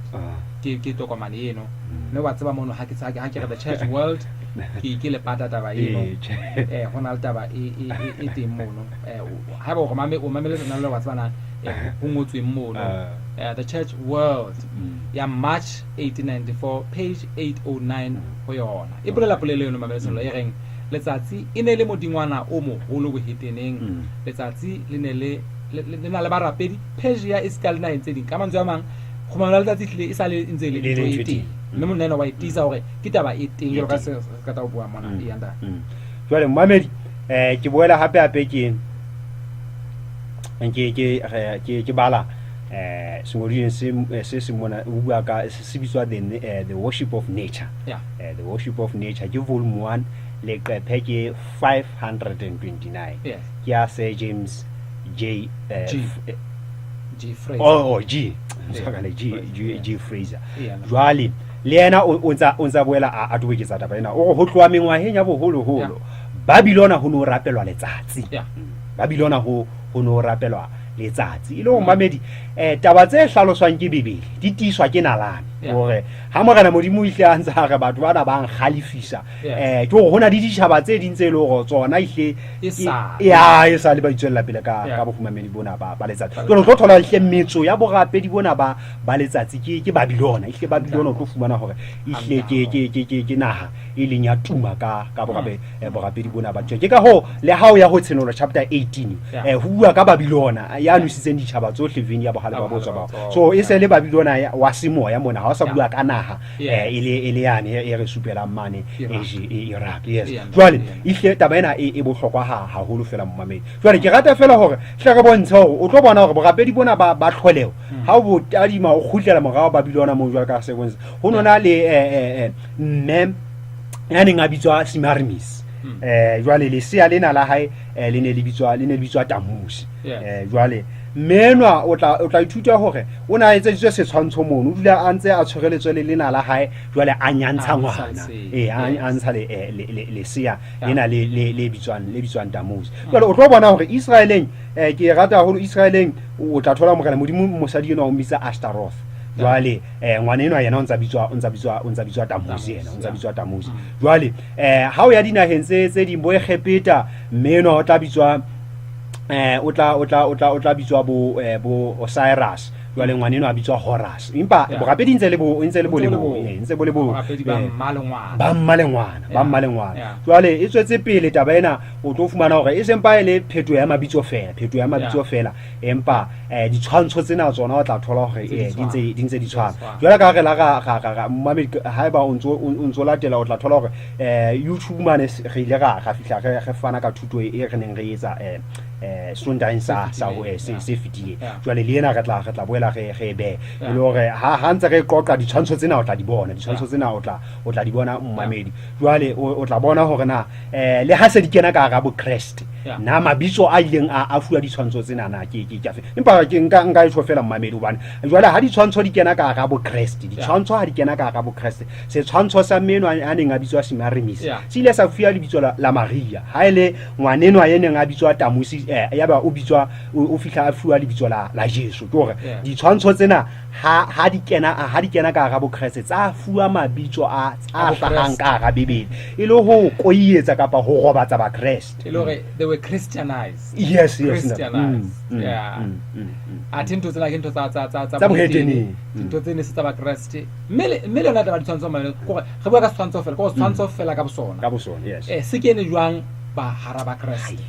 Speaker 1: ke tokomane eno mme wa tseba mono ha ke re the church world ke le pata taba eno hona le taba e teng mono ha ba go mamele nna le wa tsana ho ngotswe mono the church world ya March 1894 page 809 ho yona e bolela polelo eno mamelo e reng letsatsi e ne le modingwana o moholo boheteneng letsatsi le ne le na le barapedi Persia e ska le na ntse ding ka mantswe a mang go mamela letsatsi tle e sa le ntse le ntse mme monena wa itisa hore ke taba e teng jalo ka se ka ta o bua mona e yanda
Speaker 2: jwale mmamedi ke boela hape ke bala sengoleng se mona o bua ka se bitswa the worship of nature the worship of nature ke volume 1 le qephe ke 529 ke ya Sir James G Fraser jwale le yena o ntsa boela a tobeketsa taba ena o ho tloa mengwaheng ya boholo Babilona ho no rapelwa letsatsi Babilona ho no rapelwa letsatsi ile o mamedi taba tse hlaloswang ke Bibele di tiswa ke nalane hore ha morena modimo o ile a ntsa re batho bana ba nkgalifisa ke hore hona di ditjhaba tse ding tse le hore tsona ile e sa le ba itswella pele ka bofumamedi bona ba letsatsi jwale o tlo thola ile metso ya borapedi bona ba letsatsi ke Babilona ile Babilona o tlo fumana hore ile ke naha e leng ya tuma ka borapedi bona ba ke ka ho le ha o ya ho tshenolo chapter 18 ho bua ka Babilona ya nusitseng ditjhaba tsohle vini ya bohale ba botswa ba so e se le Babilona wa semoya mona ha o sa bua ka naha ile yane e re supela mane Iraq yes jwale ile taba ena e bohlokwa haholo fela mmamedi jwale ke rata fela hore hle re bontsha hore o tlo bona hore borapedi bona ba tlholeho ha o bo tadima o khutlela morao Babilona mo jwa ka sequence ho nona le mme ya neng a bitswa Semiramis jwale le sia lena la hae le ne le bitswa Tamusi jwale menwa o tla ithuta hore o na etse ditse setshwantsho mono o dula a ntse a tshwareletswe le lena la hae jwale a nyantsha ngwana a ntsha le sia lena le bitswang Tamusi jwale o tlo bona hore Israeleng ke rata haholo Israeleng o tla thola morena modimo mosadi ena o mmitsa Ashtaroth jwale ngwana eno yena o ntsa bitswa Tamusi yena o ntsa bitswa Tamusi jwale ha o ya dinaheng tse di Boegepeta mmeno o tla bitswa o tla bitswa bo Osiris jwale ngwane eno a bitswa Horus empa borapedi ntse le bo ba mmalengwana jwale e tswetse pele taba ena o tlo fumana hore e sempa ile pheto ya mabitso fela empa ditshwantsho tsena tsona o tla thola hore di ntse di tshwana jwale ka re la ga mmamedi haeba o ntso latela o tla thola hore YouTube mane re ile ga fihla re fana ka thuto e re neng re etsa sondageng sa se fetile jwale le ena re tla boela re be le hore ha ntse re qoqa ditshwantsho tsena o tla di bona o tla di bona mmamedi jwale o tla bona hore na le ha se di kena ka ga bo Christ na mabitso a ileng a fuwa ditshwantsho tsena na ke afe empa ke nka e tshofela mmamedi hobane jwale ha ditshwantsho di kena ka ga bo Christ ditshwantsho ha di kena ka ga bo Christ se tshwantsho sa meno a neng a bitswa Simarimis se ile sa fuwa lebitso la Maria ha ile ngwaneno a yeneng a bitswa Tamusi yaba o bitswa o fihla a fuwa lebitso la Jesu tore ditshwantsho tsena ha di kena ka ga bo Christ tsa fuwa mabitso a hlahang ka ga Bebele ile ho koietsa kapa ho robatsa ba Christ
Speaker 1: they were Christianized.
Speaker 2: Yes.
Speaker 1: Christianized. Athinto tsela ke ntho tsa
Speaker 2: boheteni
Speaker 1: ntho tsene se tsa ba Christ mme lona taba ditshwantsho mane go bua ka tshwantsho fela go tshwantsho fela ka bosona
Speaker 2: yes
Speaker 1: se kene jwang ba hara ba Christ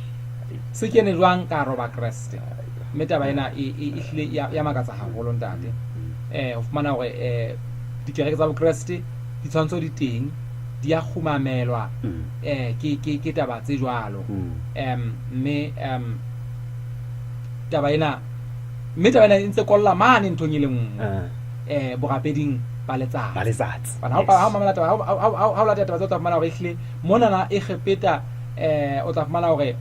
Speaker 1: se kene jwang ka roba Christ mme taba ena e hlile ya makatsa haholo ntate ho fumana hore dikereke tsa bo Christ ditshwantsho di teng di a khumamelwa ke taba tse jwalo mme taba ena ntse kolla mane nthong ile nngwe borapeding ba letsatsi bana ha mamela taba ha la taba tsa fumana hore hlile mona na e khepeta o tla fumana hore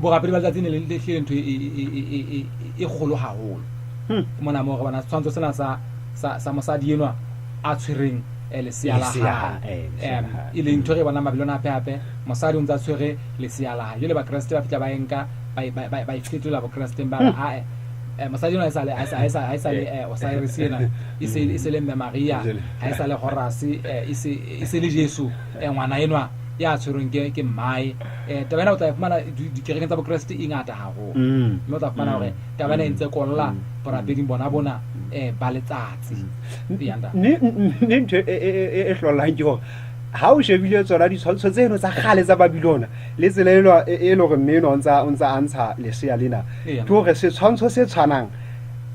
Speaker 1: borapedi ba letsatsi ne le hlile ntho e kholo haholo mona mo re bana tshwantsho sena sa mosadi enwa a tshwereng lesea la hae ile ntho re bona mabilona hape mosadi o ntse a tshwere lesea la hae jole ba Kriste ba fitla ba enka ba ifetola ba Kriste ba mosadi ona ha sa le Osiris ena e se le Maria ha sa le Horus e se le Jesu ngwana enwa ya tshwereng ke mmae tabana o tla fumana dikereke tsa bo Kriste e ngata haholo mme o tla fumana hore tabana e ntse kolla borapeding bona ba letsatsi
Speaker 2: ne ntho e hlolang ke hore ha o shebile tsona ditshwantsho tseno tsa kgale tsa Babilona le tselelo e le gore mmeno o ntsa antsha lesea lena ke hore setshwantsho se tshwanang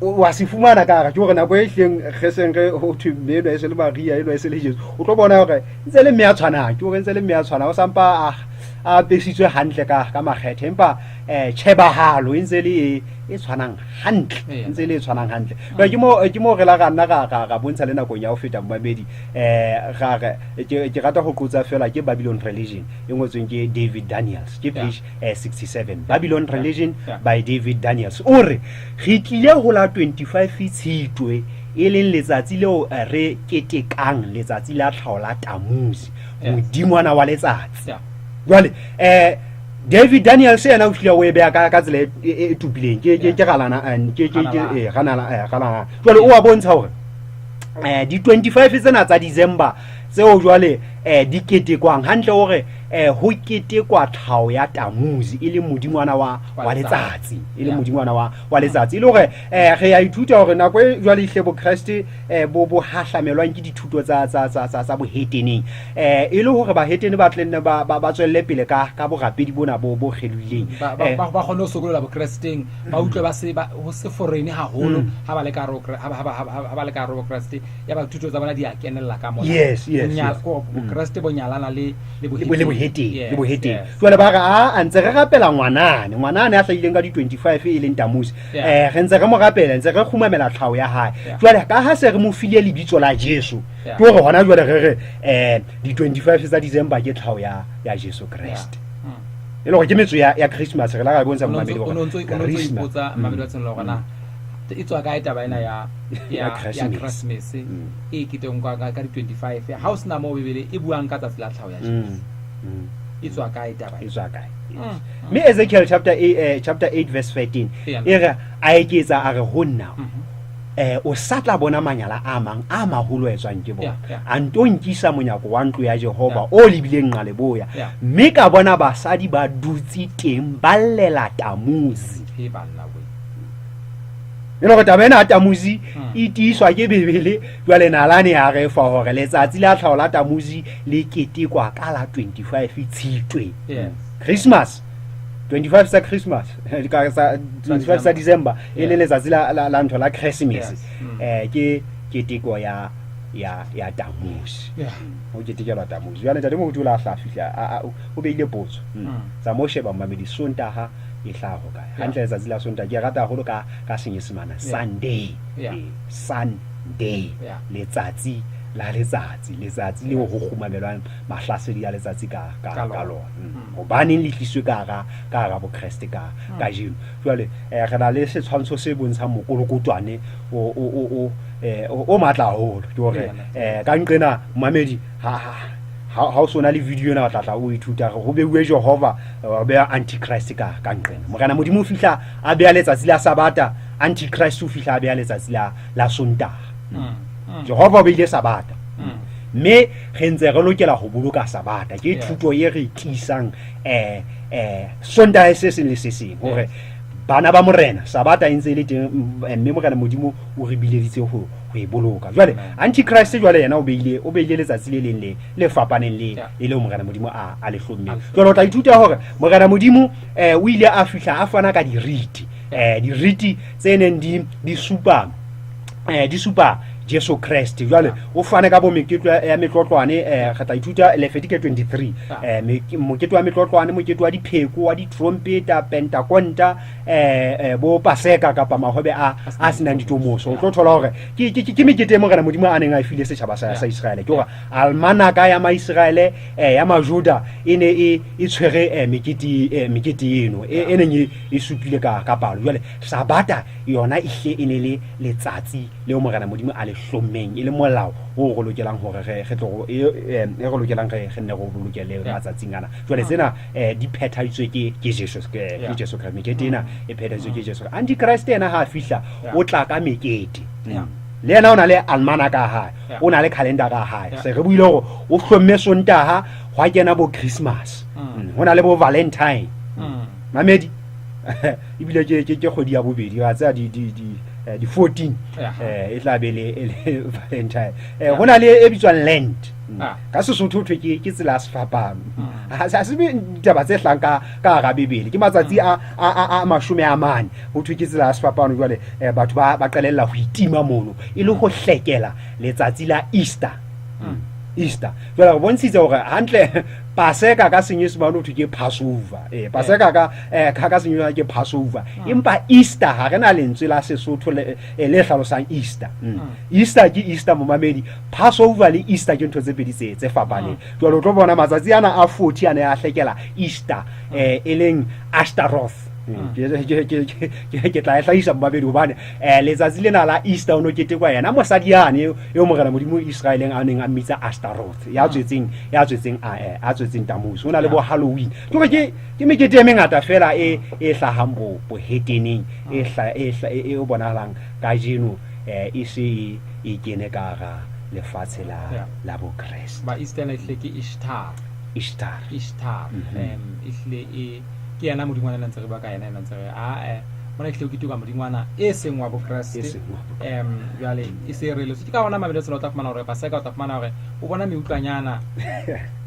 Speaker 2: wa se fumana ka ga ke hore nako e hleng ge seng ge ho thwe mmeno e se le Maria e se le Jesu o tlo bona hore ntse le mme ya tshwanang ke hore ntse le mme ya tshwana o sampa a pesitswe hantle ka makgethe empa tshebahalo e ntse le e tshwanang hantle ntse le tshwanang hantle ke mo re la ga nna ga bontsha le nakong ya ho feta mmamedi ke rata go qotsa fela ke Babylon Religion e ngotsweng ke David Daniels ke page 67 Babylon Religion by David Daniels o re re tlile ho la 25 Tshitwe e leng letsatsi leo re ketekang letsatsi la tlhaola Tamuzi modingwana wa letsatsi jwale David Daniels yena o tlile o e bea ka tsela e tupileng ke galana ke ganala jwale o a bontsha hore di 25 tsena tsa December tseo jwale di ketekwang hantle hore ho ketekwa tlhao ya Tamuzi e le modingwana wa letsatsi e le modingwana wa letsatsi ile hore re ya ithuta hore nako e jwale ihle bo Kriste bo hahlamelwang ke dithuto tsa boheteneng ile hore ba hetene ba tlenne ba tswelle pele ka borapedi bona bo kgelwileng
Speaker 1: ba khona ho sokolola bo Kristeng ba utlwe ba ho se forene haholo ha ba le ka ro bo Kriste ya ba thuto tsa bona di a kenella ka mona
Speaker 2: yes
Speaker 1: bo Kriste bo nyalana le
Speaker 2: boheteng jwale ba ga ntse re rapela ngwanane a hlahileng ka di 25 e leng Tamuzi re ntse re mo rapela ntse re khumamela tlhao ya hae jwale ka ha se re mo file lebitso la Jesu ke hore hona jwale re di 25 tsa December ke tlhao ya Jesu Christ e le gore ke metso ya Christmas re la ga bontsha mmamedi
Speaker 1: gore Christmas mmamedi wa tsela gona e tswa ka etaba ena ya Christmas e kiteng ka di 25 ha o sena mo Bebele e buang ka tsa la tlhao ya Jesu e tswa ka etaba
Speaker 2: me Ezekiel chapter 8 verse 13 e re a eketsa a re ho nna o satla bona manyala a mang a maholo a etswang ke bona a nto nkisa monyako wa ntlo ya Jehova o lebileng nqaleboya mme ka bona basadi ba dutse teng ba llela Tamuzi e le go tabena tamuzi e tiswa ke bebele jwale nalane ya re fa hore letsatsi la tlhaola tamuzi le ketekwa ka la 25 Tshitwe Christmas 25 sa Christmas ka sa 25 sa December e le letsatsi la ntho la Christmas ke keteko ya tamuzi o keteke la tamuzi jwale ntate mo botula hla fihla o beile potso tsa mo sheba mamedi sontaha e hlaho ka hantle letsatsi la sontaha ke rata holo ka senyesemana Sunday Sunday letsatsi le ho kgumamelwang mahlasedi ya letsatsi ka lona hobane le tliswe ka bo Kriste ka jeno jwale re na le setshwantsho se bontshang mokolokotwane o matla haholo ke hore ka nqena mamedi ha o sona le video na batla o ithuta go beuwe Jehova o be antichrist ka nqena morena modimo fihla a be letsatsi la sabata antichrist o fihla a be letsatsi la sontaha Jehova o beile sabata mme re ntse re lokela go boloka sabata ke thuto ye re tlisang sontaha se se le se seng hore bana ba morena sabata e ntse le teng mme morena modimo o re bileditse go e boloka jwale antichrist jwale yena o beile letsatsi le leng le fapaneng le morena modimo a le hlomme jwale o tla ithuta hore morena modimo o ile a fihla a fana ka diriti tse neng di supa Jesu Christ jwale o fane ka bo meketlo ya metlotlwane ga tla ithuta Lefetike 23 moketlo wa metlotlwane moketlo wa dipheko wa di-trumpeta pentakonta bo paseka kapa mahobe a senang ditomoso o tlo thola hore ke mekete mo gana modimo a neng a file setjhaba sa Israele ke hore almanaka ya maIsraele ya majuda e ne e tshwere mekete eno e neng e supile ka palo jwale sabata yona ihle e ne le letsatsi le mo gana modimo a le hlommeng e le molao o go lokelang hore re tlo e go lokelang re nne go bolokele matsatsing ana jwale tsena di phethaditswe ke Jesu Christ mekete ena e phethaditswe ke Jesu antichrist ena ha fihla o tla ka mekete le yena o na le almanaka ka hae o na le calendar ka hae se re buile hore o hlomme sontaha hwa kena bo Christmas ho na le bo Valentine mamedi ibile ke kgwedi ya bobedi ga tsa di 14 e tla be le Valentine hona le e bitswang Lent ka Sesotho ke tsela ya sefapano ha se be ditaba tse hlang ka ga Bebele ke matsatsi a mashume a mane ho thwe ke tsela ya sefapano jwale batho ba qalella ho itima mono e le ho hlekela letsatsi la Easter jwale go bontshitse hore hantle paseka ka senyesemane ho thwe ke Passover paseka ka senyesemane ke Passover empa Easter ha rena lentswe la Sesotho le hlalosang Easter Easter ke Easter mo mamedi Passover le Easter ke ntho tse pedi tse fapaneng jwale o tlo bona matsatsi ana a 40 ane a hlekela Easter e leng Ashtaroth ke tla hlahisa mabedi hobane letsatsi lena la Easter o no ketekwa yena mosadi yane yo mogala modimo Israeleng a neng a mmitsa Ashtaroth ya tswetseng tamuzi ona le bo Halloween ke mekete e mengata fela e hlahang bo heteneng e bonahalang ka jeno e se e kene ka ga lefatshe la bo Christ
Speaker 1: ba Easter na ihle ke Ishtar ihle ke yana modingwana na ntse re ba ka yana ntse re mona ihle o ketuka modingwana e seng wa bo Christ jale e se re le se ka bona mabelo tsela o tla fumana hore paseka o tla fumana hore o bona meutlwanyana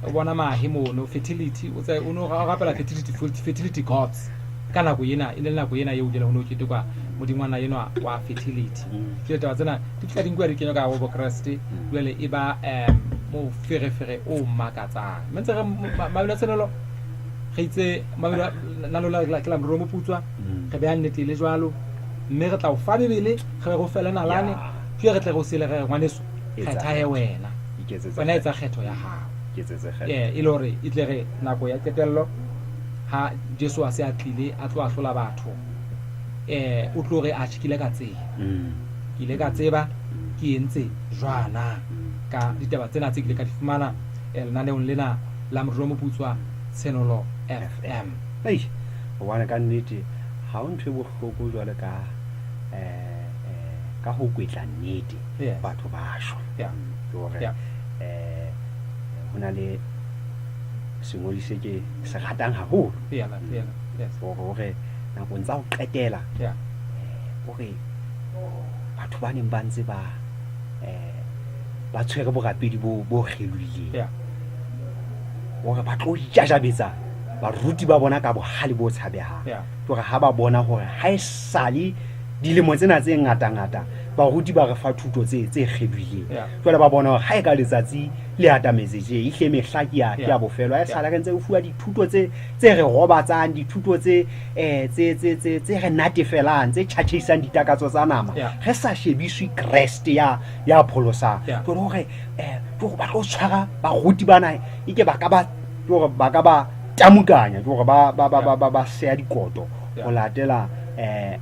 Speaker 1: o bona mahimono fertility o tsa o no rapela fertility gods kana go yena ile nako yena ye o dela ho no ketuka modingwana yena wa fertility ke taba tsena di tla dingwa re kenya ka bo Christ jale e ba mo ferefere o makatsang mentse re mabelo tsenelo re itse mabelo nalola la mromo putswa re be annete le jwalo mme re tla o fa Bebele re go fela nalane ke re tle go sele re ngwaneso kgetha he wena wena etsa kgetho ya hao e lore e tle re nako ya ketello ha Jesu a se a tlile a tlo a hlola batho o tlo re a tshikile ka tsela ke ile ka tseba ke entse jwana ka ditaba tsena tse ke ka di fumana lenaneong lena la mromo putswa Senolo FM
Speaker 2: o bona ka nnete ha o ntwe bohloko jwale ka ho kwetla nnete batho ba shwa ke hore hona le sengoli se ke se ratang haholo hore nakong tsa ho qetela hore batho ba neng ba ntse ba tshwere borapedi bo kgelohileng hore ba tlo jajabetsa baruti ba bona ka bohale bo tshabehang ke hore ha ba bona hore ha e sale dilemo tsena tse ngata baruti ba re fa thuto tse kgelohileng jwale ba bona hore ha e ka letsatsi le atametse tje ihle mehla ke ya bofelo ha e sala re ntse o fuwa dithuto tse re robatsang dithuto tse re natefelang tse tjhatjhisang ditakatso tsa nama re sa shebiswe Christ ya pholosang ke hore ba tlo tshwara baruti bana ike ba ka ba tamukanya ke hore ba seya dikoto ho latela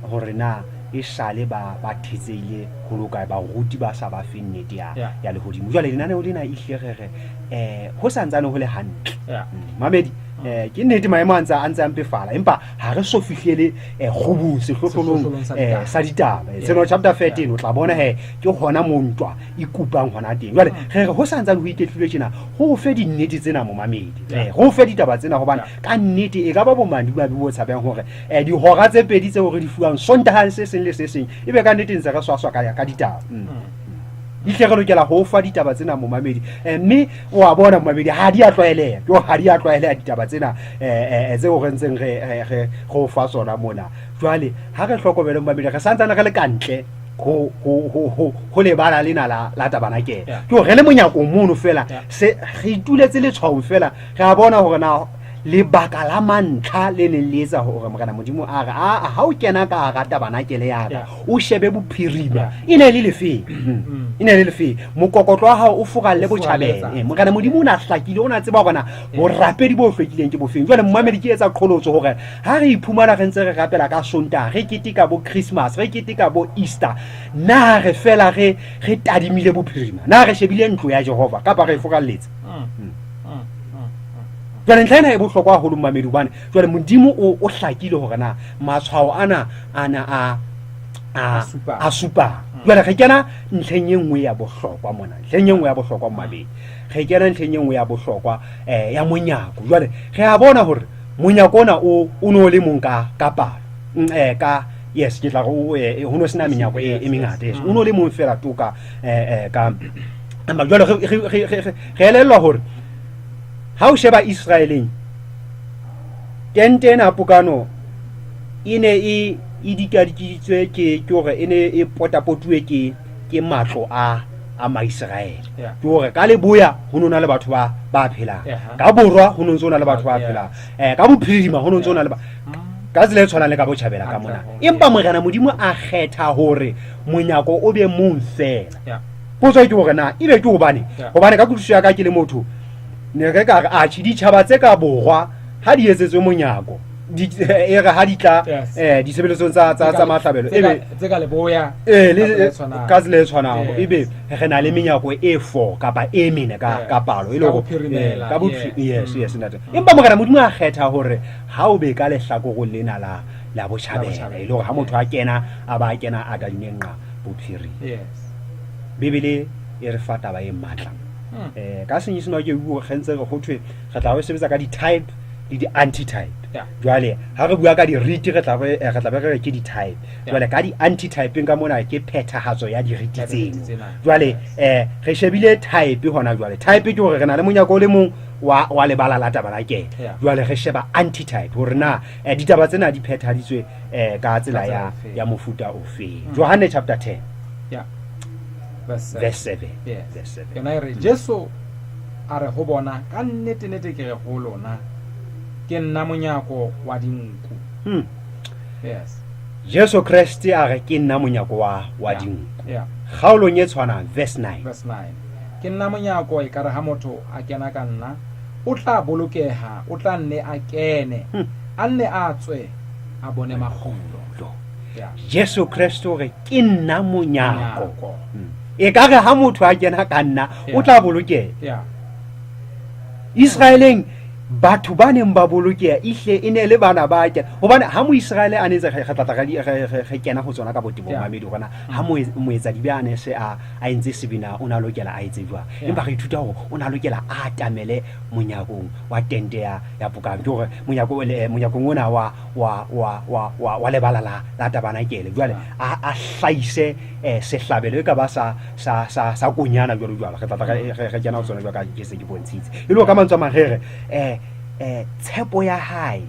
Speaker 2: hore na e sale ba thetsehile ho loka baruti ba sa ba fe nnete ya lehodimo jwale lenaneo lena e hlerere ho santsane ho le hantle mamedi ke nnete maemo a ntse a mpefala empa ha re so fihlele go botse hlohlolong sa ditaba tseno chapter 13 o tla bona ke hona mo ntwa ikupang hona teng jwale re ho santsane ho iketlile tjena ho fe di nnete tsena mo mamedi ho fe ditaba tsena hobane ka nnete e ka ba bomandi ba bo tshabang hore di hora tse pedi tse hore di fuwang sontaha se seng le se seng ebe ka nnete ntse re swaswa ka ditaba ihle lokela ho fa ditaba tsena mo mamedi mme wa bona mo mamedi ha di a tlwaeleha ditaba tsena tse o rentseng re go fa sona mona jwale ha re hlokomele mo mamedi re santsana re le kantle ho lebala lena la Tabernakele ke re le monyako mono fela se re ituletse le tshwao fela re a bona hore na lebaka la mantlha le neng le etsa hore Morena Modimo a re ha o kena ka hara Tabernakele ya ka o shebe bophirima e ne le lefe mokokotlo wa hao o fokalle botjhabela Morena Modimo o na hlakile o na tseba hore na borapedi bo hlwekileng ke bofeng jwale mmamedi ke etsa qholotso hore ha re iphumana re ntse re rapela ka Sontaha re keteka bo Christmas re keteka bo Easter na re fela re tadimile bophirima na re shebile ntlo ya Jehova kapa re fokalletse jwale ntlha ena e bohlokwa haholo mmamedi hobane jwale Modimo o hlakile hore na matshwao ana a supa jwale re kena ntlheng e nngwe ya bohlokwa mona ntlheng e nngwe ya bohlokwa mmamedi re kena ntlheng e nngwe ya bohlokwa ya monyako jwale re a bona hore monyako ona o no le mong ka palo ka yes ke tla go ho no sena menyako e mengata yes o no le mong fela toka ka jwale re elellwa hore ha o sheba Israeleng tente na pokano ine e dikaditswe ke hore ene e potapotuwe ke matlo a Maisraele ke hore ka leboya ho nona le batho ba phelang ka borwa ho nontse ona le batho ba phelang ka bophirima ho nontse ona le ka tsela e tshwanang le ka botjhabela ka mona empa Morena Modimo a kgetha hore monyako o be mong fela potso ke hore na ebe ke hobane ka kutlwisiso ya ka ke le motho ne re ka a ditjhaba tse ka borwa ha di etsetswe monyako e re ha di tla disebeletsong tsa mahlabelo ebe
Speaker 1: tse ka leboya
Speaker 2: ka tsela e tshwanang ebe re na le menyako e 4 kapa e 4 ka palo e le
Speaker 1: ka
Speaker 2: yes ntate empa Morena Modimo a kgetha hore ha o be ka lehlakoreng lena la botjhabela e le hore ha motho a kena a ba kena a tadimeng nqa bophiri Bibele e re fa taba e matla ka senyisino ke bua khentse go thwe re tla go sebetsa ka di-type le di-anti-type jwale ha re bua ka di-rite re tla be ke di-type jwale ka di-anti-type ka mona ke phethahatso ya di-rite tseno jwale re shebile type hona jwale type ke hore re na le monyako le mong wa lebala la Tabernakele jwale re sheba anti-type hore na ditaba tsena di phethahaditswe ka tsela ya mofuta ofe Johane chapter 10 verse 7
Speaker 1: yona re Jesu a re ho bona ka nnete ke re ho lona ke nna monyako wa dinku yes
Speaker 2: Jesu Christ a re ke nna monyako wa dinku kgaolong e tshwana verse 9
Speaker 1: ke nna monyako e ka re ha motho a kena ka nna o tla bolokeha o tla nne a kene a nne a tswe a bone makgolo
Speaker 2: Jesu Christ o re ke nna monyako e ka re ha motho a kena ka nna o tla bolokeha Israeleng batho ba neng ba bolokeha ihle e ne le bana ba kena hobane ha Moiseraele a netse ge kena go tsona ka botebo mamedi gona ha moetsa dibe a ne se a entse sebina o na lokela a etse jwang empa re ithuta gore o na lokela a atamele monyakong wa tente ya bokang ke gore monyakong ona wa lebala la Tabernakele jwale a hlaise sehlabelo e ka ba sa konyana jwalo ge kena go tsona jwa ka ke se ke bontshitse e le ka mantswe a magere tshepo ya hae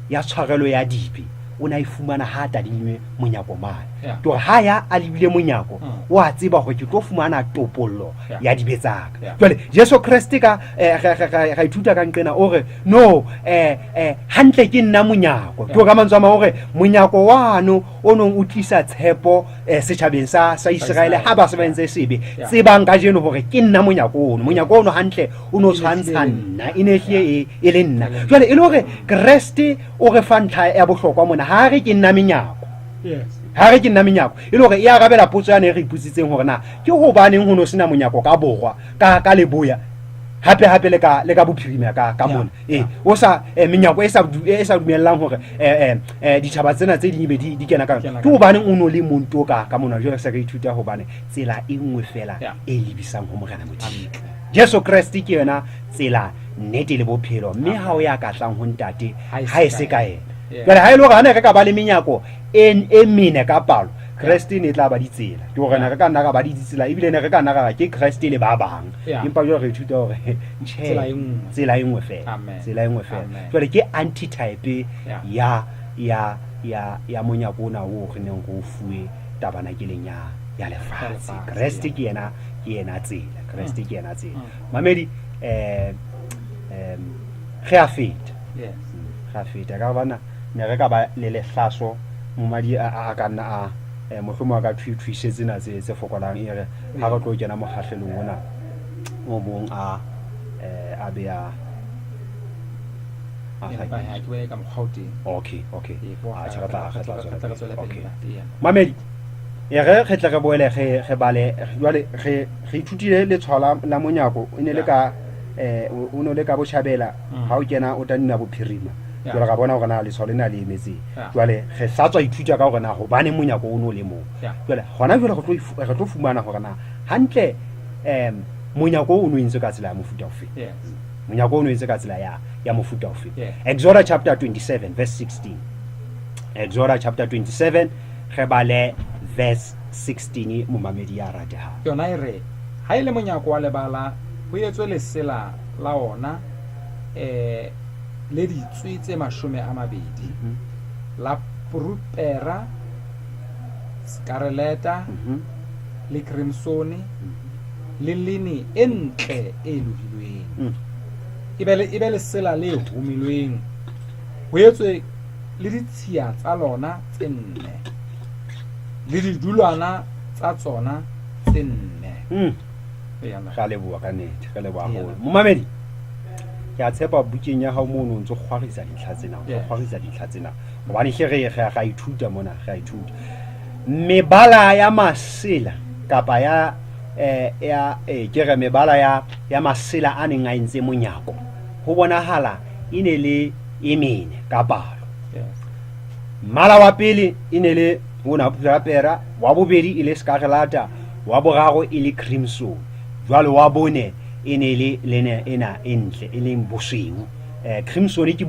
Speaker 2: ya tshwarelo ya dibe o na ifumana ha tadilwe monyako mane to ha ya a lebile monyako wa tseba gore ke tlo fumana topollo ya dibe tsaka jwale Jesu Kriste ka ga ithuta ka nqena ore no hantle ke nna monyako to ka mantswe a gore monyako wano o nong o tlisa tshepo setjhabeng sa Israele ha ba se ba ntse sebe tsebang ka jeno gore ke nna monyako ono hantle o no tshwantsha nna inehlie e le nna jwale e le gore Kriste o re fantlha ya bohlokwa mona ha re ke nna menyako ha re ke nna menyako e le gore e arabela potso ya ne re iputsitseng gore na ke ho baneng ho no sena monyako ka borwa ka leboya hape le ka bophirima ka mona o sa menyako e sa dumellang hore ditjhaba tsena tse ding be di kena ka ke ho baneng o no le monto ka mona jwale se re ithuta ho bane tsela e nngwe fela e lebisang ho Morena Modimo Jesu Kriste ke yona tsela nnete le bophelo mme ha o ya katlang ho ntate ha e se ka ena jwale ha e le gore ane re ka ba le menyako e mene ka palo Kriste ne tla ba ditsela ke gore re ka nna ka ba ditsela ebile ne re ka nna ka ke Kriste le ba bang empa jwale re ithuta gore tsela e nngwe fela jwale ke antitype ya monyako ona o re neng go fuwe Tabernakele ya lefatshe Kriste ke yena tsela Kriste ke yena tsela mamedi ge a feta ka bana ne re ka ba le lehlaso mmadi a ka nna a mohlomong a ka thuise tsena tse fokolang e re ha re tlo kena mohahlelong ona o bong a be a okay mamedi re kgetla re boele ge bale jwale ge ithutile le tshwala la monyako o ne le ka o no le ka botjhabela ha o kena o tanina bophirima jwale ga bona gore na le tshwale na le emetse jwale ge satswa ithuta ka gore na go bane monyako o no le mo jwale gona jwale re tlo fumana gore na hantle monyako o no entse ka tsela ya mofuta ofe monyako o no entse ka tsela ya mofuta ofe Exodus chapter 27 verse 16 Exodus chapter 27 ge bale verse 16 momamedi ya ratega
Speaker 1: yona e re ha ile monyako wa lebala ho etswe lesela la ona le ditswitse 20 la purpera scarletta le crimson le lini entle e lohilweng e be lesela le humilweng ho etswe le ditshia tsa lona tse nne le didulwana tsa tsona tse nne
Speaker 2: ga le bua ka nete ga le bua go momamedi ke a tshepa bukeng ya ha mo no ntse kgwarisa dintlha tsena gobane ge ga ithuta mona ga ithuta mebala ya masela kapa ke re mebala ya masela a neng a entse monyako ho bonahala e ne le emene ka palo mmala wa pele e ne le ona pera wa bobedi ile scarlata wa boraro ile crimson jwale wa bone e ne le lena ena entle e leng bosweu crimson ke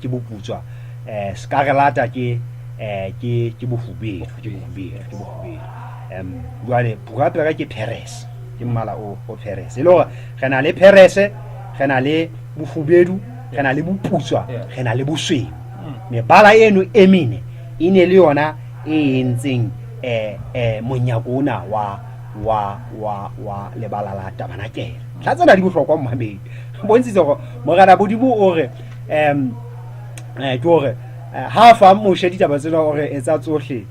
Speaker 2: boputswa scarlata ke bofubedu jwale pera ke peres ke mmala o peres e le gore ge na le perese ge na le bofubedu ge na le boputswa ge na le bosweu mebala eno e mene e ne le yona e entseng monyako ona wa lebala la Tabernakele tla tsena di bohlokwa mmamedi bontshitse gore Morena Modimo o re ke gore ha fa moshe ditaba tsena gore etsa tsohle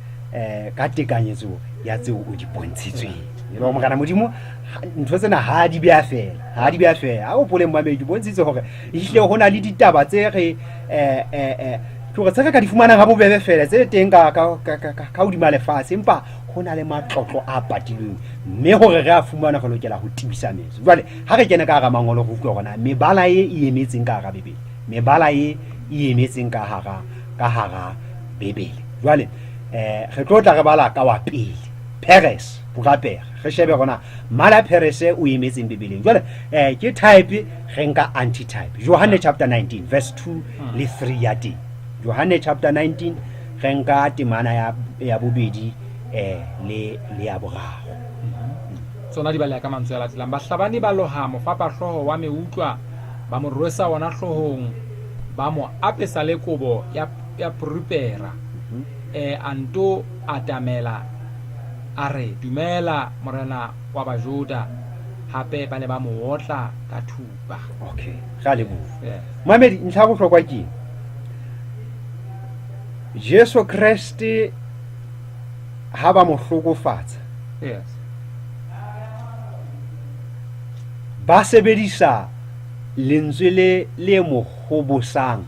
Speaker 2: ka tekanyetso ya tseo o di bontshitsweng e le Morena Modimo ntho tsena ha di bea fela ha o pole mmamedi bontshitse gore ehle hona le ditaba tse go tsaka ka di fumana ga bobebe fela tse teng ka hodima lefatshe empa go na le matlotlo a patilweng mme gore re a fumana go lokela go tibisa metso jwale ha re kene ka ga mangolo go utlwa gona mebala e emetseng ka ga bebele mebala e emetseng ka hara bebele jwale re tlo tla re bala ka wa pele Peres burapere re shebe gona mala Perese o emetseng bebeleng jwale ke type re nka antitype Johane chapter 19 verse 2 le 3 ya teng Johane chapter 19 re nka temana ya bobedi le ya boraro
Speaker 1: tsona di bala ka mantswe a latelang bahlabani ba loha mofapa hloho wa meutlwa ba mo rwesa wona hlohong ba mo apesa le kobo ya prupera anto atamela are dumela morena wa bajuda hape ba ne ba mo otla ka thupa
Speaker 2: okay ga le bo mamedi ntlha go hlokwa ke Jesu Kriste ha ba mo hlokofatsa
Speaker 1: yes
Speaker 2: ba sebedisa lentswe le mo hobosang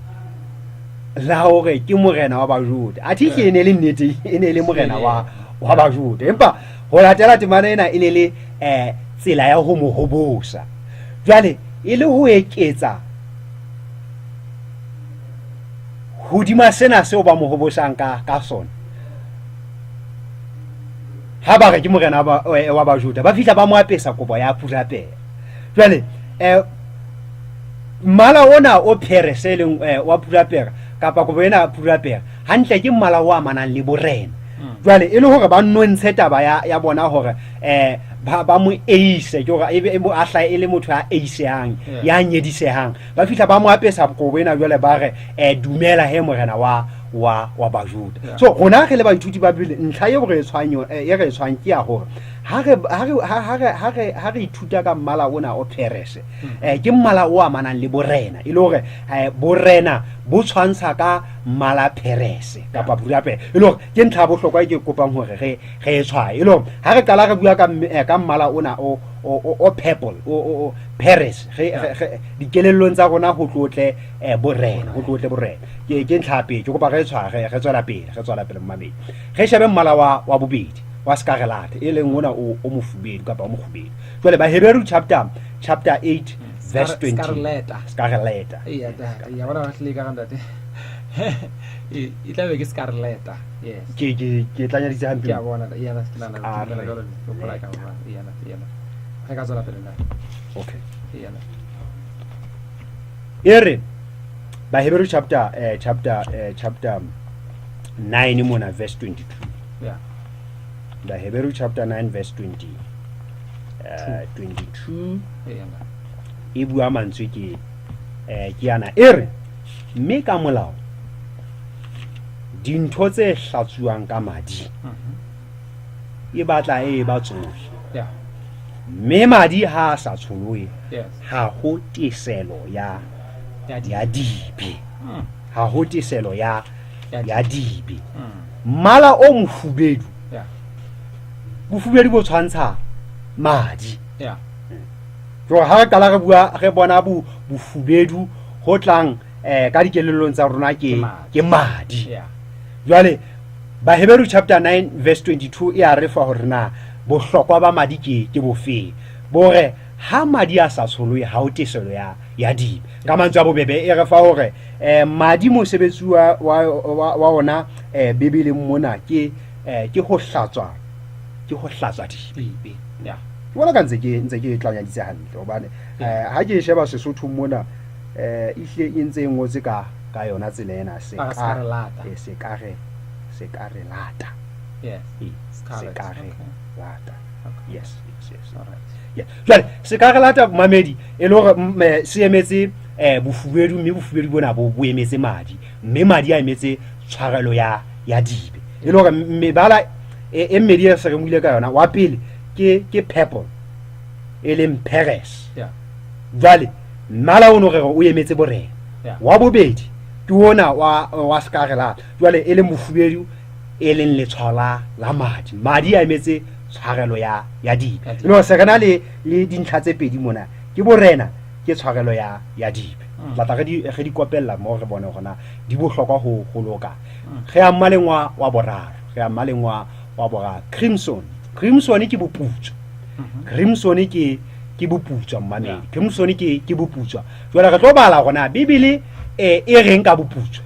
Speaker 2: la hore ke morena wa bajuda athi ke ene le nnete ene le morena wa bajuda empa ho latela temana ena ene le tsela ya ho mo hobosa jwale e le ho eketsa hodima sena seo ba mo hobosang ka sona ha ba re ke morena wa bajuda ba fihla ba mo apesa kobo ya purapere jwale mmala ona o Perese leng wa purapere kapa kobo ena purapere hantle ke mmala wa manang le borena jwale e le hore ba nontshe taba ya bona hore ba mo eise ke hore ebe mo ahla e le motho a eisehang ya nyedisehang ba fihla ba mo apesa kobo ena jwale ba re dumela he morena wa bajuda so rona re le baithuti ba bile ntlha e re tshwang ke ya hore ha re ithuta ka mmala ona o Perese ke mmala o amanang le borena e le hore borena bo tshwantsha ka mmala Perese kapa purapere e le hore ke ntlha bohlokwa ke kopang hore re tshwae e le hore ha re kala re bua ka mmala ona o purple o Perese dikelellong tsa rona ho tlotle borena ke ntlhape ke kopa re tshwae re tswela pele mmamedi re shebe mmala wa bobedi wa skarelata e leng ona o mofubedu kapa o mofubedu jwale ba Hebrew chapter 8 verse 20 skarelata
Speaker 1: ya bona ba hle ka ngata e tla be ke skarelata yes
Speaker 2: ke tlanya ditse hampe
Speaker 1: ke a bona ya na ke nana jalo go pala ka bona ya re ka tswela pele nna
Speaker 2: okay
Speaker 1: ya na
Speaker 2: ere ba Hebrew chapter 9 mona verse 22
Speaker 1: yeah
Speaker 2: the Hebrew chapter 9 verse 22 e bua mantswe ke yana ere mme ka molao dintho tse hlatsuwang ka madi e batla e ba tsohle mme madi ha sa tsholohe ha ho teselo ya dibe ha ho teselo ya dibe mmala o mofubedu bofubedu bo tshwantsha madi jo ha re kala re bona bofubedu ho tlang ka dikelellong tsa rona ke madi jwale ba Hebrew chapter 9 verse 22 e a re fa hore na bohlokwa ba madi ke bofeng bore ha madi a sa tsholohe ha o teselo ya dibe ka mantswe a bobebe e re fa hore madi mosebetsi wa ona bebeleng mona ke ho hlatswa dibe bona ka ntse ke tlanya ditse hantle hobane ha ke sheba Sesotho mona ihle e ntse e ngotse ka yona tsela ena sekarelata
Speaker 1: yes
Speaker 2: sekarelata yes yeah jwale sekarelata mamedi e le hore se emetse bofubedu mme bofubedu bona bo emetse madi mme madi a emetse tshwarelo ya dibe e le hore mebala e mmedi ya se re mwile ka yona wa pele ke purple e leng Perese jwale mmala o no re o emetse borena wa bobedi ke ona wa skarelata jwale e leng bofubedu e leng letshwala la madi a emetse tshwarelo ya dibe e le hore se rena le dintlha tse pedi mona ke borena ke tshwarelo ya dibe tla tla ge di kopella mo re bone gona di bohlokwa ho loka ge ya mmaleng wa boraro ge ya mmaleng wa boraro crimson ke boputswa crimson ke boputswa mmamedi crimson ke boputswa jwale re tlo bala gona bibele e reng ka boputswa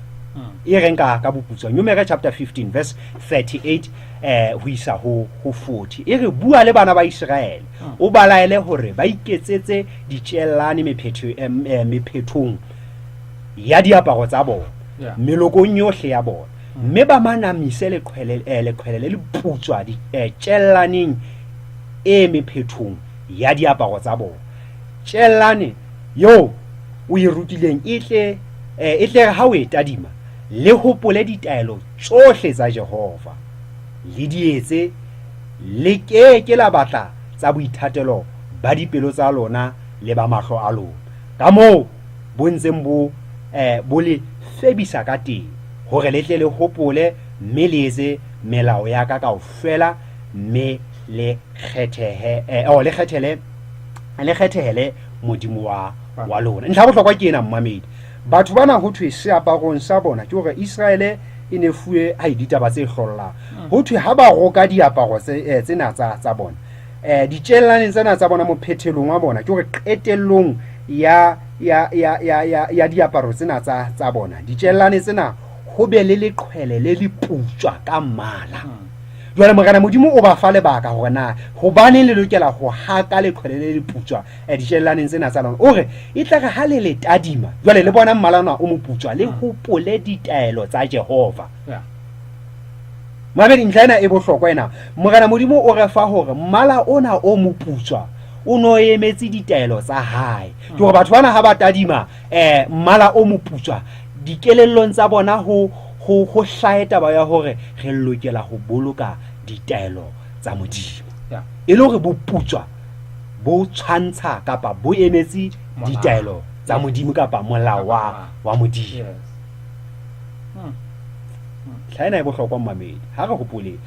Speaker 2: e reng ka boputswa Numeri chapter 15 verse 38 ho isa ho 40 e re bua le bana ba Israel o balaele hore ba iketsetse ditjellane mephethong ya diaparo tsa bona melokong yohle ya bona mme ba manamise leqhwele le leputswa tjellaneng mephethong ya diaparo tsa bona tjellane yo o e rutileng e tle ha o e tadima le hopole ditaelo tsohle tsa Jehova le dietse le ke la batla tsa boithatelo ba dipelo tsa lona le ba mahlo a lona ka moo bontseng bo le febisa ka teng hore le tle le hopole mme le etse melao ya ka kaofela mme le kgethele modimo wa lona ntlha bohlokwa ke ena mmamedi batho bana ho thwe seaparong sa bona ke hore Israele e ne fuwe ditaba tse hlollang ho thwe ha ba roka diaparo tsena tsa bona ditjellane tsena tsa bona mophethelong wa bona ke hore qetellong ya diaparo tsena tsa bona ditjellane tsena ho be le leqhwele le leputswa ka mmala jwale morena modimo o ba fa lebaka hore na hobane le lokela ho haka leqhwele le leputswa ditjellaneng tsena tsa lona o re e tla re ha le le tadima jwale le bona mmalana o moputswa le hopole ditaelo tsa Jehova mamedi ntlha ena e bohlokwa ena morena modimo o re fa hore mmala ona o moputswa o no emetse ditaelo tsa hae ke hore batho bana ha ba tadima mmala o moputswa dikelellong tsa bona ho hlahe taba ya hore re lokela ho boloka ditaelo tsa modimo e le hore boputswa bo tshwantsha kapa bo emetse ditaelo tsa modimo kapa molao wa modimo hlaena e bohlokwa mmamedi ha re hopole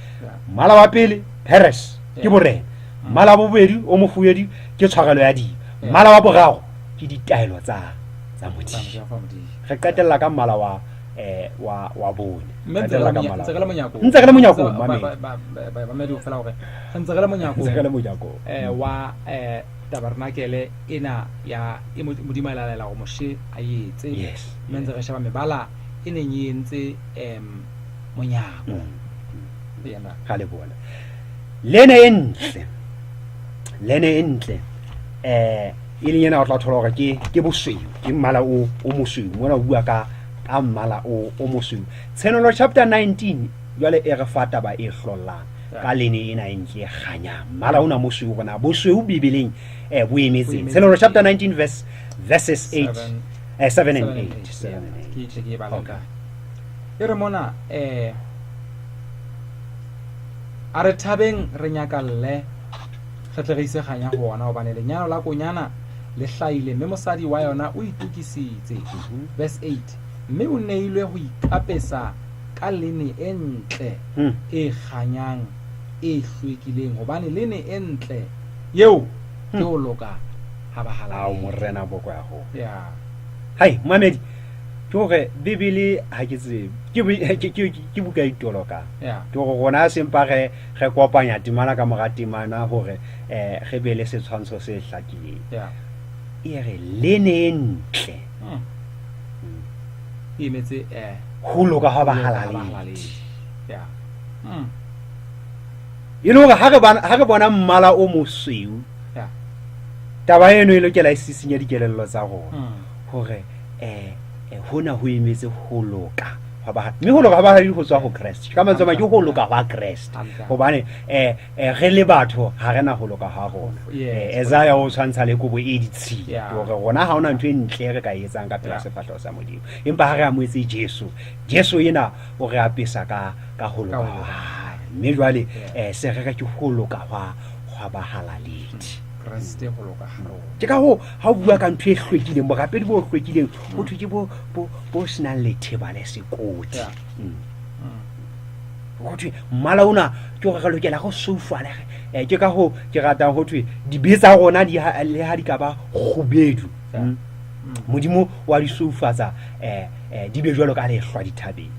Speaker 2: mmala wa pele Peres ke borena mmala wa bobedi o mofuedi ke tshwarelo ya dibe mmala wa boraro ke ditaelo tsa modimo re qetella ka mmala wa bone
Speaker 1: ntse re le monyako wa Tabernakele ena ya modimo a lalela go moshe a etse mme ntse re sheba mebala e neng e entse monyako
Speaker 2: ga le bona lene entle e leng yena o tla thola hore ke bosweu ke mmala o mosweu mona o bua ka mmala o mosweu Tshenolo chapter 19 jwale e re fa taba e hlollang ka lene ena e nke ganya mmala ona mosweu bona bosweu bibeleng bo emetseng Tshenolo chapter 19 verses 7 and 8
Speaker 1: ke balaka e re mona a re thabeng re nyakalle re tle re ise ganya go ona hobane lenyalo la konyana le hlaile mme mosadi wa yona o itukisitse verse 8 mme o neilwe ho ikapesa ka lene e ntle e ganyang e hlwekileng hobane lene e ntle yeo ke o loka ha bahala
Speaker 2: morena boko ya ho
Speaker 1: hai
Speaker 2: mamedi ke hore bibele ha ke tsebe ke buka itoloka ke hore gona sempa ge kopanya timana ka mogatimana hore ge be le setshwantsho se hlakileng e re lene ntle
Speaker 1: e metse
Speaker 2: ho loka ha bahala e le hore ha re bona mmala o mosweu taba eno e lokela e sisinya dikelello tsa rona hore hona ho emetse ho loka mme ho loka ha bahala ho tswa ho Christ ka mantswe ma ke ho loka ha Christ hobane re le batho ha rena ho loka ha rona Isaiah o tshwantsha le kobo e ditshi hore rona ha ona ntwe ntle re ka etsang ka pela sefahlelo sa modimo empa ha re amoetse Jesu ena o re apesa ka ho loka mme jwale se re ke ho loka ha bahala ledi
Speaker 1: Christ ho loka ha
Speaker 2: ke ka ho ha o bua ka ntwe e hlwekileng borapedi bo hlwekileng ho thwe ke bo senang letheba le sekoti ho thwe mmala ona ke hore re lokela go soufala ke ka ho ke ratang ho thwe dibe tsa rona le ha di ka ba khubedu modimo wa di soufatsa di be jwalo ka lehlwa dithabeng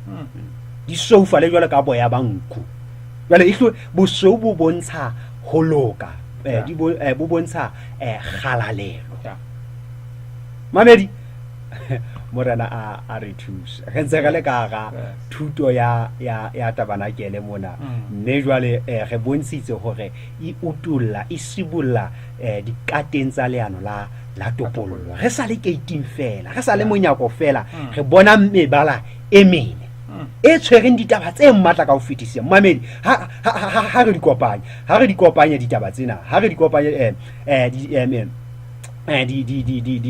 Speaker 2: di soufa le jwalo ka boya ba nku jwale ihlo bosou bo bontsha ho loka bo bontsha kgalalelo mamedi morena a re thusa re ntse re le ka ga thuto ya Tabernakele mona mme jwale re bontshitse hore e utulla e sibulla dikateng tsa leano la topollo re sa le 18 fela re sa le monyako fela re bona mebala e mene e tshwereng ditaba tse mmatla ka ho fetisisa mamedi ha re di kopanya ditaba tsena ha re di kopanye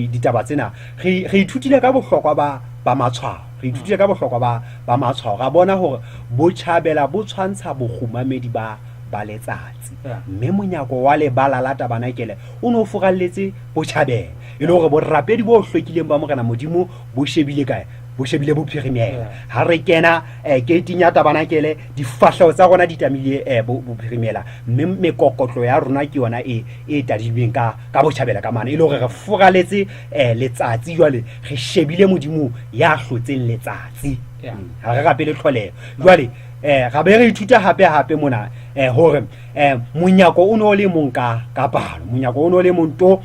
Speaker 2: ditaba tsena re ithutile ka bohlokwa ba matshwao re ithutile ka bohlokwa ba matshwao ra bona hore botjhabela bo tshwantsha bokgumamedi ba letsatsi mme monyako wa lebala la Tabernakele o no furalletse botjhabela e le hore borapedi bo hlwekileng ba morena modimo bo shebile kae bo shebile bophirimela ha re kena gating ya Tabernakele difahleho tsa rona di tamile bophirimela mme mekokotlo ya rona ke yona e tadilweng ka botjhabela ka mana e le hore re furaletse letsatsi jwale re shebile modimo ya hlotseng letsatsi ha re rapele tlholeho jwale ga be re ithuta hape mona hore monyako o no le monka ka palo monyako o no le monto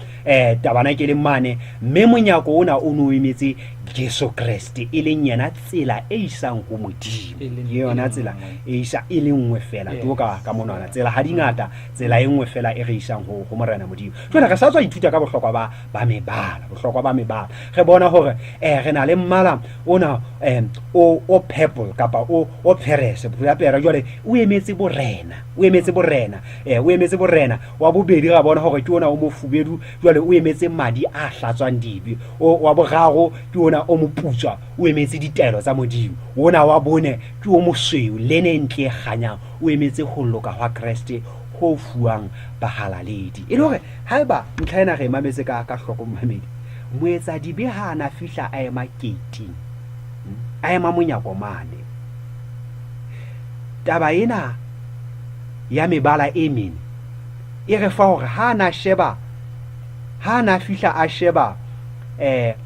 Speaker 2: Tabernakele mane mme monyako ona o no emetse Jesu Kriste e leng yena tsela e isang ho modimo yona tsela e isa e le nngwe fela toka ka monana tsela ha dingata tsela e nngwe fela e re isang ho morena modimo jwale re sa tswa ithuta ka bohlokwa ba mebala re bona hore re na le mmala ona o purple kapa o perese pera jwale o emetse borena wa bobedi ra bona hore ke ona o mofubedu jwale o emetse madi a hlatswang dibi wa boraro ke ona o moputswa o emetse ditaelo tsa modimo ona wa bone ke o mosweu lene ntle ganyang o emetse ho loka hwa Kriste ho fuang bahalaledi e le hore haeba ntlhaena re mametse ka hloko mmamedi moetsa dibe ha na fihla a ema gating a ema monyako mane taba ena ya mebala e mene e re fa hore ha na fihla a sheba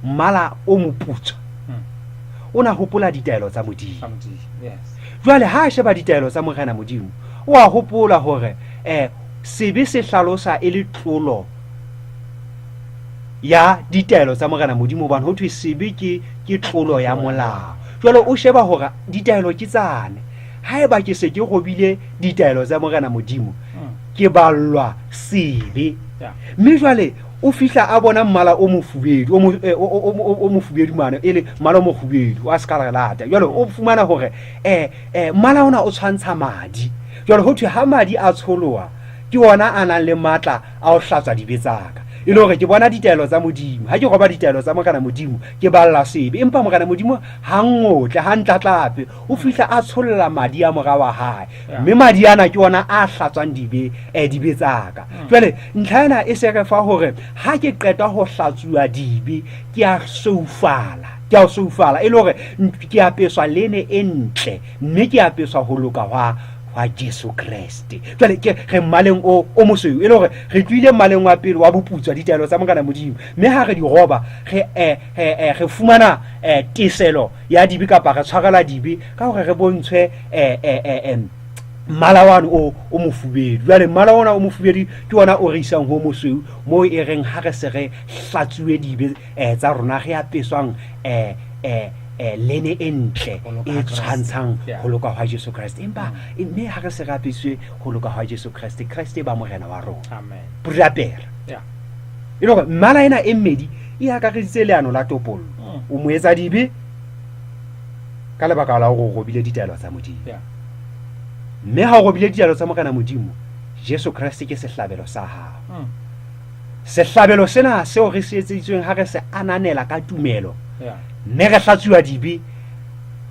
Speaker 2: mmala o moputswa ona hopola ditaelo tsa modimo jwale ha sheba ditaelo tsa morena modimo o a hopola hore sebe se hlalosa e le tlolo ya ditaelo tsa morena modimo bana ho thwe sebe ke tlolo ya molao jwale o sheba hore ditaelo ke tsane haeba ke se ke robile ditaelo tsa morena modimo ke ballwa sebe mme jwale o fihla a bona mmala o mofubedu o mofubedu mane e le mmala o mofubedu wa scarlet jwale o fumana hore mmala ona o tshwantsha madi jwale ho thwe ha madi a tsholoha ke ona a nang le matla a ho hlatswa dibetsaka e le hore ke bona ditaelo tsa modimo ha ke roba ditaelo tsa morena modimo ke balla sebe empa morena modimo ha ngotle ha ntlatlape o fihla a tsholla madi a mora wa hae mme madi ana ke ona a hlatswang dibetsaka jwale ntlhaena e se re fa hore ha ke qeta ho hlatsuwa dibe ke a soufala e le hore ke apeswa lene e ntle mme ke apeswa ho loka wa Jesu Kriste jwale ke re mmaleng o mosweu e le hore re tlile mmaleng wa pele wa boputswa ditaelo tsa morena modimo mme ha re di roba re fumana tiselo ya dibi kapa re tshwarela dibi ka hore re bontshwe mmala wane o mofubedu jwale mmala ona o mofubedu ke ona o re isang ho mosweu mo e reng ha re se re hlatsuwe dibe tsa rona re apeswang lene e ntle e tshwantshang ho loka hwa Jesu Kriste empa mme ha re se rapiswe ho loka hwa Jesu Kriste ba morena wa rona amen purapera e le hore mmala ena e mmedi e akareditse leano la topollo o moetsa dibe ka lebaka la ho robile ditaelo tsa modimo mme ha o robile ditaelo tsa morena modimo Jesu Kriste ke sehlabelo sa hao sehlabelo sena seo re se etseditsweng ha re se ananela ka tumelo mme re hlatsuwa dibe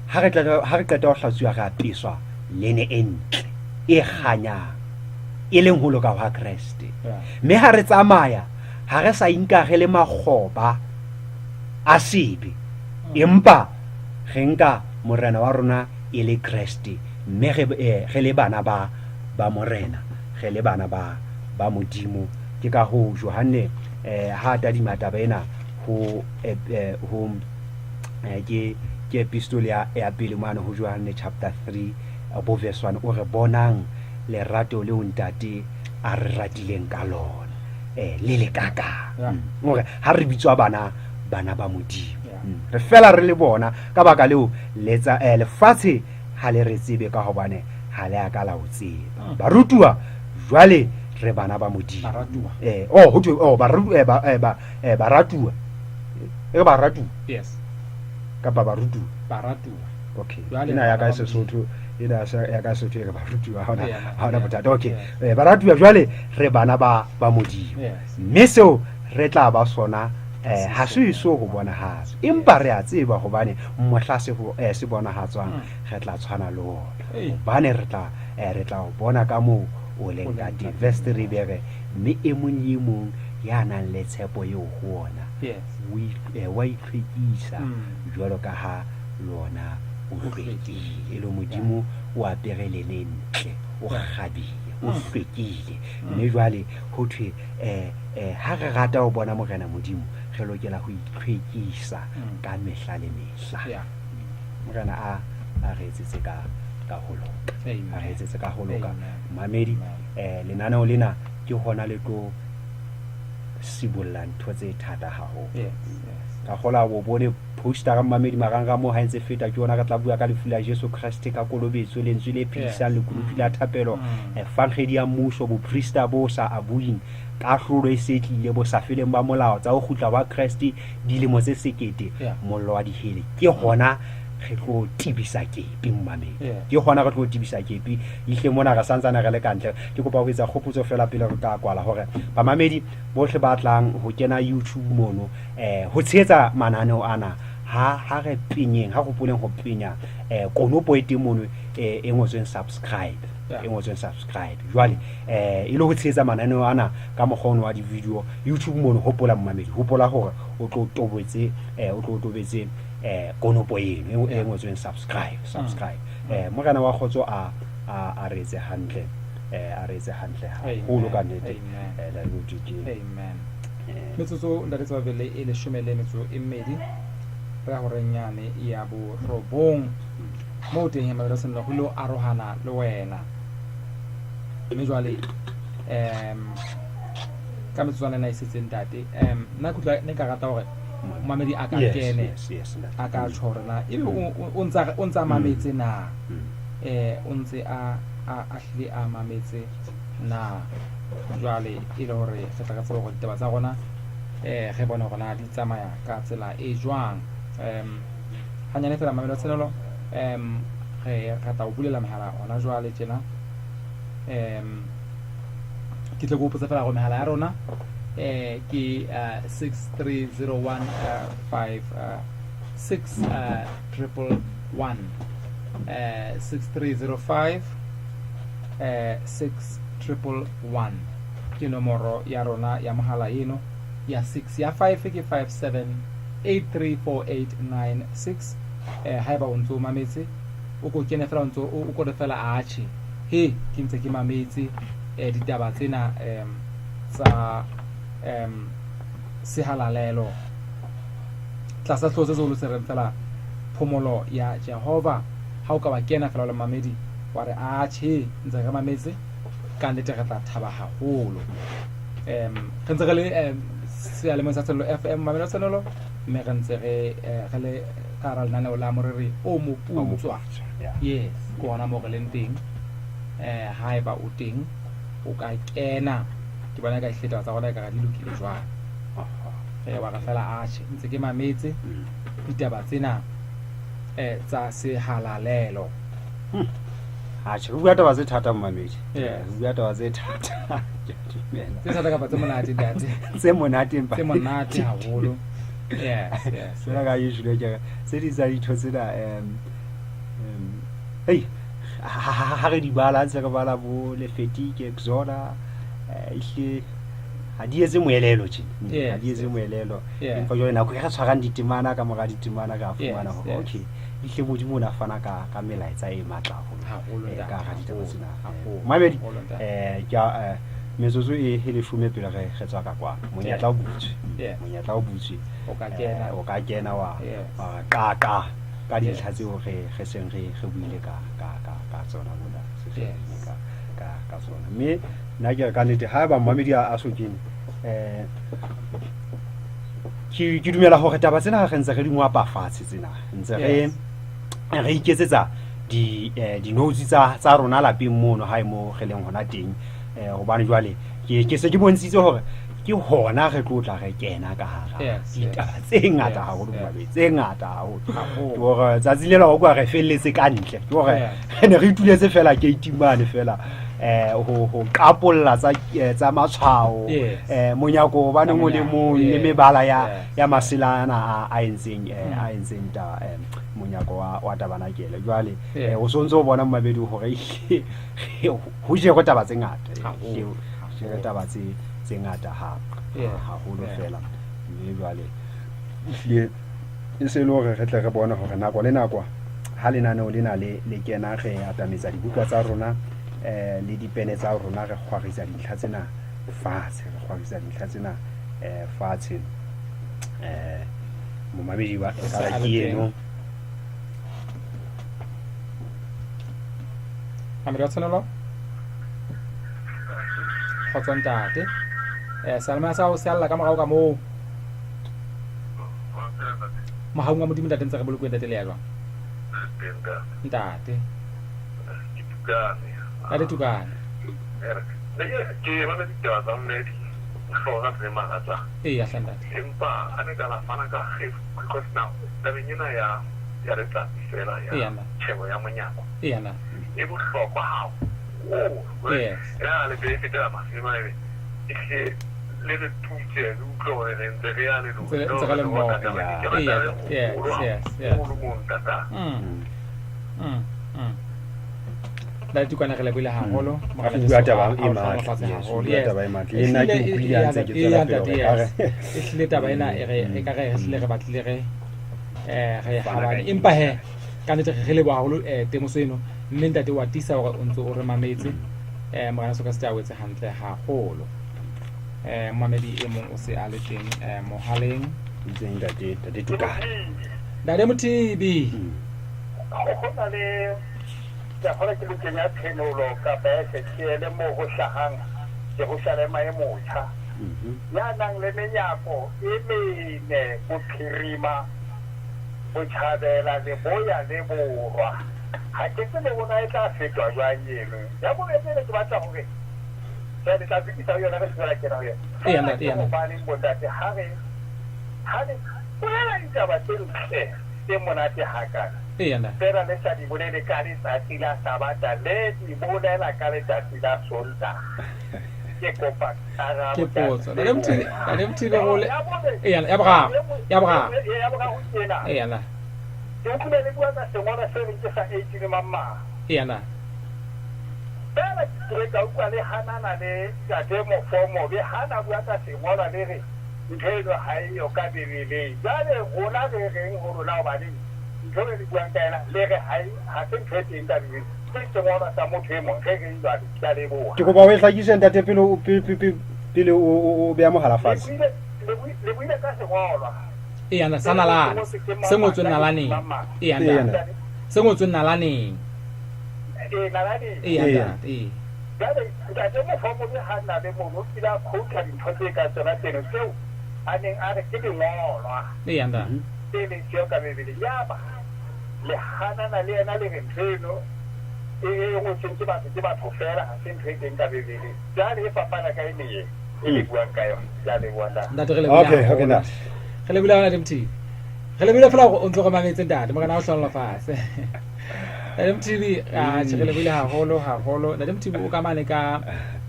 Speaker 2: ha re qeta ho hlatsuwa re apeswa lene e ntle e kganyang e leng ho loka hwa Kriste mme ha re tsamaya ha re sa inka re le makgoba a sebe empa re nka morena wa rona e le Kriste mme re le bana ba morena re le bana ba modimo ke ka ho Johane ha tadima taba ena ho ke epistole ya pele mane ho Johane chapter 3 bo verse 1 o re bonang lerato le ntate a re ratileng ka lona le le kaka o re ha re bitswa bana ba Modimo re fela re le bona ka baka leo letsa lefatshe ha le re tsebe ka hobane ha le aka la o tseba barutuwa jwale re bana ba Modimo ho thwe baratuwa baratu
Speaker 1: yes
Speaker 2: ka barutu
Speaker 1: baratuwa
Speaker 2: okay ina ya ka Sesotho ina ya ka Sesotho re barutuwa ha ona bothata okay baratuwa jwale re bana ba Modimo mme seo re tla ba sona ha se iso go bona ha empa re a tseba hobane mohlase ho se bona ha tswang re tla tshwana le ona bane re tla o bona ka mo o lenga di verse re bere mme e monyimo ya nang le tshepo eo ho ona wa itlhwekisa jwalo ka ha lona o hlwekile le Modimo o apere le lentle o kgabile o hlwekile mme jwale ho thwe ha re rata ho bona morena Modimo re lokela ho itlhwekisa ka mehla le mehla morena a re etsetse ka holoka a re etsetse ka holoka mamedi lenaneo lena ke hona le tlo sibolla ntho tse thata haholo ka gola bo bone poster ga mamedi maranga mo ha ntse feta ke yona ka tla bua ka lefu la Jesu Christ ka kolobetso le ntswe le phedisang le kurupi la thapelo fangedi ya mmuso bo priester bo sa abuing ka hlolo e setlile bo sa feleng ba molao tsa go gutla ba Christ dilemo tse sekete mollo wa dihele ke hona re tlo tibisa kepi mmamedi ke gona re tlo tibisa kepi ihle mona ga santsana re le kantle ke kopa go etsa kgopotso fela pele re ka kwala hore ba mamedi bohle ba tlang ho kena YouTube mono ho tshetsa mananeo ana ha re pinyeng ha go poleng ho pinya konopo e teng mono e ngotsweng subscribe e ngotsweng subscribe jwale e le ho tshetsa mananeo ana ka mogono wa di video YouTube mono hopola mmamedi hopola hore o tlo tobetse konopo eno e ngotsweng subscribe morena wa khotso a retse hantle ho lo ka nnete la lutiki
Speaker 1: amen metsotso nda re tsa bele e le shumele metso e mmedi ra ho renyane ya bo robong mo teng ya mabelo senna go lo arohana le wena mme jwale ka metsotswana na isetseng tate nna kutla ne ka rata hore mamedi a ka kene a ka tshorela ebe o ntsa mametse na o ntse a hle a mametse na jwale e le hore re tla ka tsela go ditaba tsa rona re bona hore na di tsamaya ka tsela e jwang hanyane fela mamelo tsenelo re rata o bulela mehala ona jwale tjena ke tle go potsa fela go mehala ya rona ke 6305 6305 ke nomoro ya rona ya mohala eno ya 6 ya 5 ke 57834896 haeba o ntso mametse o ko kene fela ntso o ko re fela ache he ke ntse ke mametse ditaba tsena tsa Sehalalelo tlasa tlose zo lo se reng fela phomolo ya Jehova ha o ka ba kena fela le mamedi wa re ache ntse re mametse ka nnete re tla thaba haholo re ntse re le Seyalemong sa Tselo FM mamelo tsenolo mme re ntse re le ka ra lenaneo la moriri o moputswa yes go ona mo re leng teng haeba o teng o ka kena ke bona ka ihleta tsa rona ka di lokile jwang wa ka fela ache ntse ke mametse ditaba tsena tsa Sehalalelo
Speaker 2: ache o bua taba tse thata mmamedi o bua taba tse thata
Speaker 1: tse thata ka batse monate date
Speaker 2: tse monate
Speaker 1: haholo yes
Speaker 2: sera ga usually ke se di tsa ditho tsena hey ha re di bala tse ka bala bo le fetike exoda ihle ha di etse moelelo tjena ha di etse moelelo empa jole nako e re tshwarang ditemana ka mora ditemana ka fumana ho okay ihle Modimo ona fana ka melaetsa e matla haholo ka ga ditaba tsena mamedi metsotso e leshome pele re tswa ka kwana monyetla o butswe
Speaker 1: o ka
Speaker 2: kena wa qaqa ka dintlha tseo re seng re buile ka tsona mona ka tsona mme nna ke re ka nnete ha ba mmamedi a so kene ke dumela hore taba tsena re ntse re di ngwapa fatshe tsena ntse re iketsetsa di notes tsa rona lapeng mono ha mo re leng hona teng hobane jwale ke se ke bontshitse hore ke hona re tlotla re kena ka hara ditaba tse ngata haholo mabedi tse ngata haholo hore tsatsi lela ho kwa re felletse kantle ke hore ne re ituletse fela gate mane fela ho qapolla tsa matshwao monyako ba neng o le mo le mebala ya maselana a entseng ta monyako wa Tabernakele jwale o sontse o bona mabedi hore ho je go taba tse ngata ho taba tse ngata haholo fela mme jwale e se le hore re tle re bone hore nako le nako ha lenaneo lena le kena re atametsa dibuka tsa rona le dipene tsa rona re kgwarisa dintlha tsena fatshe momamedi ba ka ke eno
Speaker 1: Amri watsanelo khotsontate salma sa o sella ka morao ka mo mahaunga modimo ntate ntse re bolokwe ntate le ya jwang ntate ade tukana
Speaker 3: ke ba le ditaba tsa mme hloga tse mangata
Speaker 1: hlantate
Speaker 3: empa ane ka la fana ka because now tabenyena ya retsa fela ya tshebo ya monyako e bohlokwa haholo ya le be fetela masema ebe ke le le tutse le utlwa re ntse re ya le
Speaker 1: la tukana re le bile haholo
Speaker 2: bua taba e matla le nna ke buile a ntse ke tsela pele re
Speaker 1: ehlile taba ena e ka re ehlile re batlile re habane empa he ka nnete re le ba haholo temoso eno mme ntate wa tisa hore o ntse o re mametse morana so ka se wetse hantle haholo mamedi e mong o se a le teng mohaleng
Speaker 2: ntse ntate tukana
Speaker 1: dale motibi
Speaker 3: ho na le ya hore ke lokenya phenolo ka bese ke le mo go hlahang ke go shale maemo tsa ya nang le menyako e mene go phirima go thabela le boya le borwa ha ke tsene bona e tla fetwa jwang yeno ya bo ene ke batla hore se le tla fitisa yona re tsela ke na yo ba le bontate ha re bona ditaba tse monate hakana fera le sa di bolele ka letsatsi la sabata le di bolela ka letsatsi la sonta ke kopa
Speaker 1: ke potso le mthibe hole ya bra
Speaker 3: ke utlwile le bua ka sengwana se re ke sa 18 mamma fela ke ka utlwa le hanana le ka demo formo le hana bua ka sengwana le re ntho ha iyo ka bebele jale rona re reng ho rona ba le ntho le bua ka ena le re ha se ntho teng ka bebele ke tsona sa motho e mong re reng jwale ka le bua
Speaker 2: ke go ba we hlakise ntate pele o be mo halafatse
Speaker 3: le buile ka sengolwa
Speaker 1: sana la se ngotswe nalane se ngotswe nalane
Speaker 3: jale nka se mo fomo le hana le mo no kila khouta dintho tse ka tsona tseno tseo a neng a re ke dingolwa le tseo ka bebele ya ba le hanana le ena le rentseno e go tsentse batho fela ha se ntho e teng ka bebele jale e fapana ka ene e le buang ka yona jale wanda
Speaker 2: okay na
Speaker 1: re le bula ona mthibi re le bula fela go ntse go mametse ntate mogana o hlohonolofatse mthibi re le bula haholo mthibi o kamane ka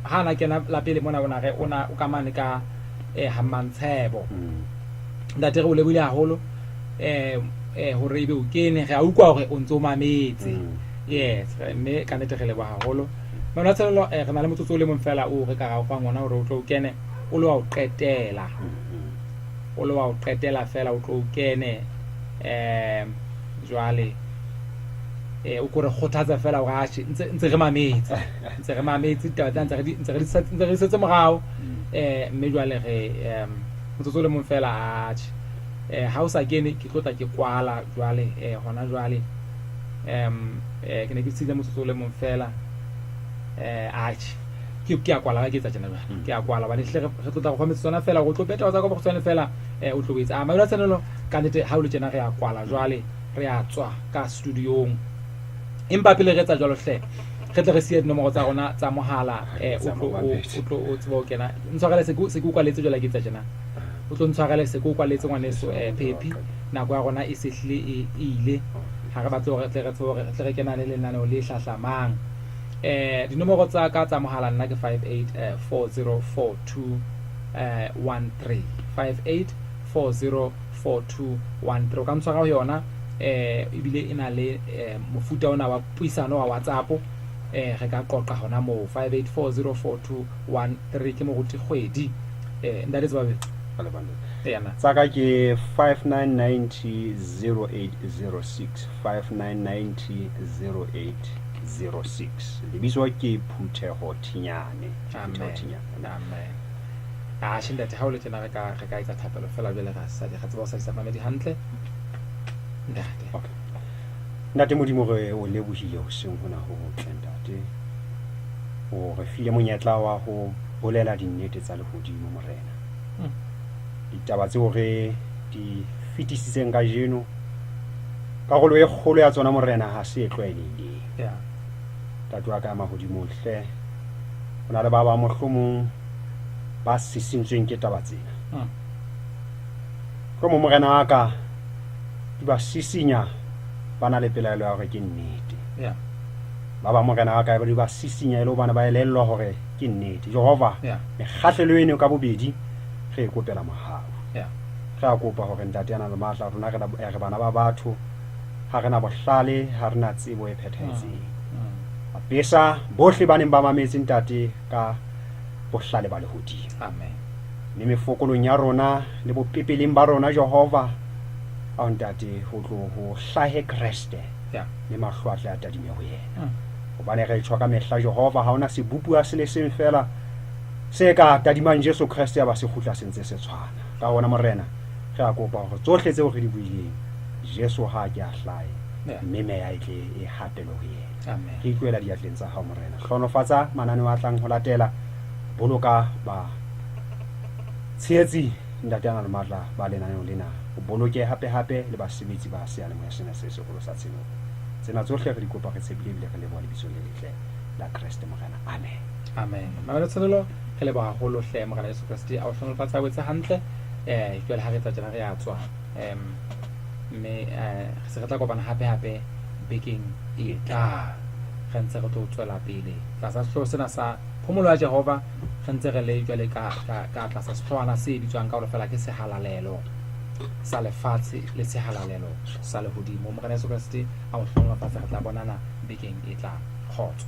Speaker 1: hana kena la pele mona ona o kamane ka hamantshebo ntate re o le bula haholo hore ebe o kene re a ukwa hore o ntse o mametse yes mme ka nnete re le ba haholo mona tselelo re na le motsotso o le mong fela o re ka ga o fa ngwana hore o tlo o kene o le wa o qetela fela o tlo o kene jwale o kore kgothatsa fela o gaše ntse re mametse taba ntse re setse morao mme jwale re motsotso le mong fela ha o sa kene ke tlotla ke kwala jwale hona jwale ke ne ke tsile motsotso le mong fela ke a kwala ke tsa tsena ke a kwala ba le hle re tlotla go kgometsa tsona fela go tlo beta o tsa go go tsone fela o tlo wetsa a maela tsenelo ka nete ha o le tsena re a kwala jwale re a tswa ka studiong empa pele re tsa jwalo hle re tle re sie dinomoro tsa rona tsa mohala o tlo o tsebo kena ntshwarele se ke ukwaletse jwale ke tsa tsena o tlo ntshwarele se ke ukwaletse ngwaneso Pepi nako ya rona e sehle e ile ha re batla re tle re kena le lenaneo le hlahlamang dinomoro tsa ka tsa mohala nna ke 58404213 58404213 o ka ntshwara ho yona ebile ina le mofuta ona wa puisano wa WhatsApp re ka qoqa hona mo 58404213 ke mo ruti kgwedi ndale tsa babe
Speaker 2: ala bana tsaka ke 59900806 59900806 lebiswa ke Phutheho Thinyane
Speaker 1: amen shindate ha o le tena re ka etsa thapelo fela jwale ga sa di gatse ba sa mamedi hantle ndate
Speaker 2: okay ntate modimo re o lebohile ho seng hona ho ntate o re file monyetla wa ho bolela dinnete tsa lehodimo morena ditaba tseo re di fitisitseng ka jeno karolo e kgolo ya tsona morena ha se e tlwaelehile tatwa ka mahodimo hle ona le ba mohlomong ba sisintsweng ke taba tsena go mo morena wa ka di ba sisinya bana le pelaelo ya hore ke nnete ba ba morena wa ka ba di ba sisinya ile bana ba elellwa hore ke nnete Jehova mekgahlelo eno ka bobedi re kopela mahao re a kopa hore ntate yana le matla rona re bana ba batho ha rena bohlale ha rena tsebo e phethahetseng apesa bohle baneng ba mametse ntate ka bohlale ba lehodimo
Speaker 1: amen
Speaker 2: le mefokolong ya rona le bopepeleng ba rona Jehova a ntate ho tlo ho hlahe Kriste le mahlwahle a tadime ho yena hobane re tshwa ka mehla Jehova ha ona sebupua se le seng fela se ka tadimang Jesu Kriste ya ba se khutla sentse se tshwana ka ona morena re a kopa hore tsohle tseo re di buileng Jesu ha ke a hlae mme me ya itle e hatelo ho yena
Speaker 1: amen
Speaker 2: ke itlwela diatleng tsa hao morena hlonofatsa manane wa tlang ho latela boloka ba tshetsi ntate ana le matla ba lenaneo lena o boloke hape le basebetsi ba seana mo sena se segolo sa tsena tsohle re di kopa re tshebile bile re leboha lebitso le letle la Kriste morena amen
Speaker 1: mamelo tsenelo re leboha haholo hle morena Jesu Kriste a o hlonofatsa o etsa hantle jwale ha re tsa tsena re a tswa mme se re tla kopana hape bekeng e tla re ntse re tlo tswela pele tlasa sehloho sena sa phomolo ya Jehova re ntse re le jwale ka tlasa sehlohwana se bitswang ka hore fela ke sehalalelo sa lefatshe le sehalalelo sa lehodimo morena Jesu Kriste a o hlonofatsa re tla bonana bekeng e tla kgotso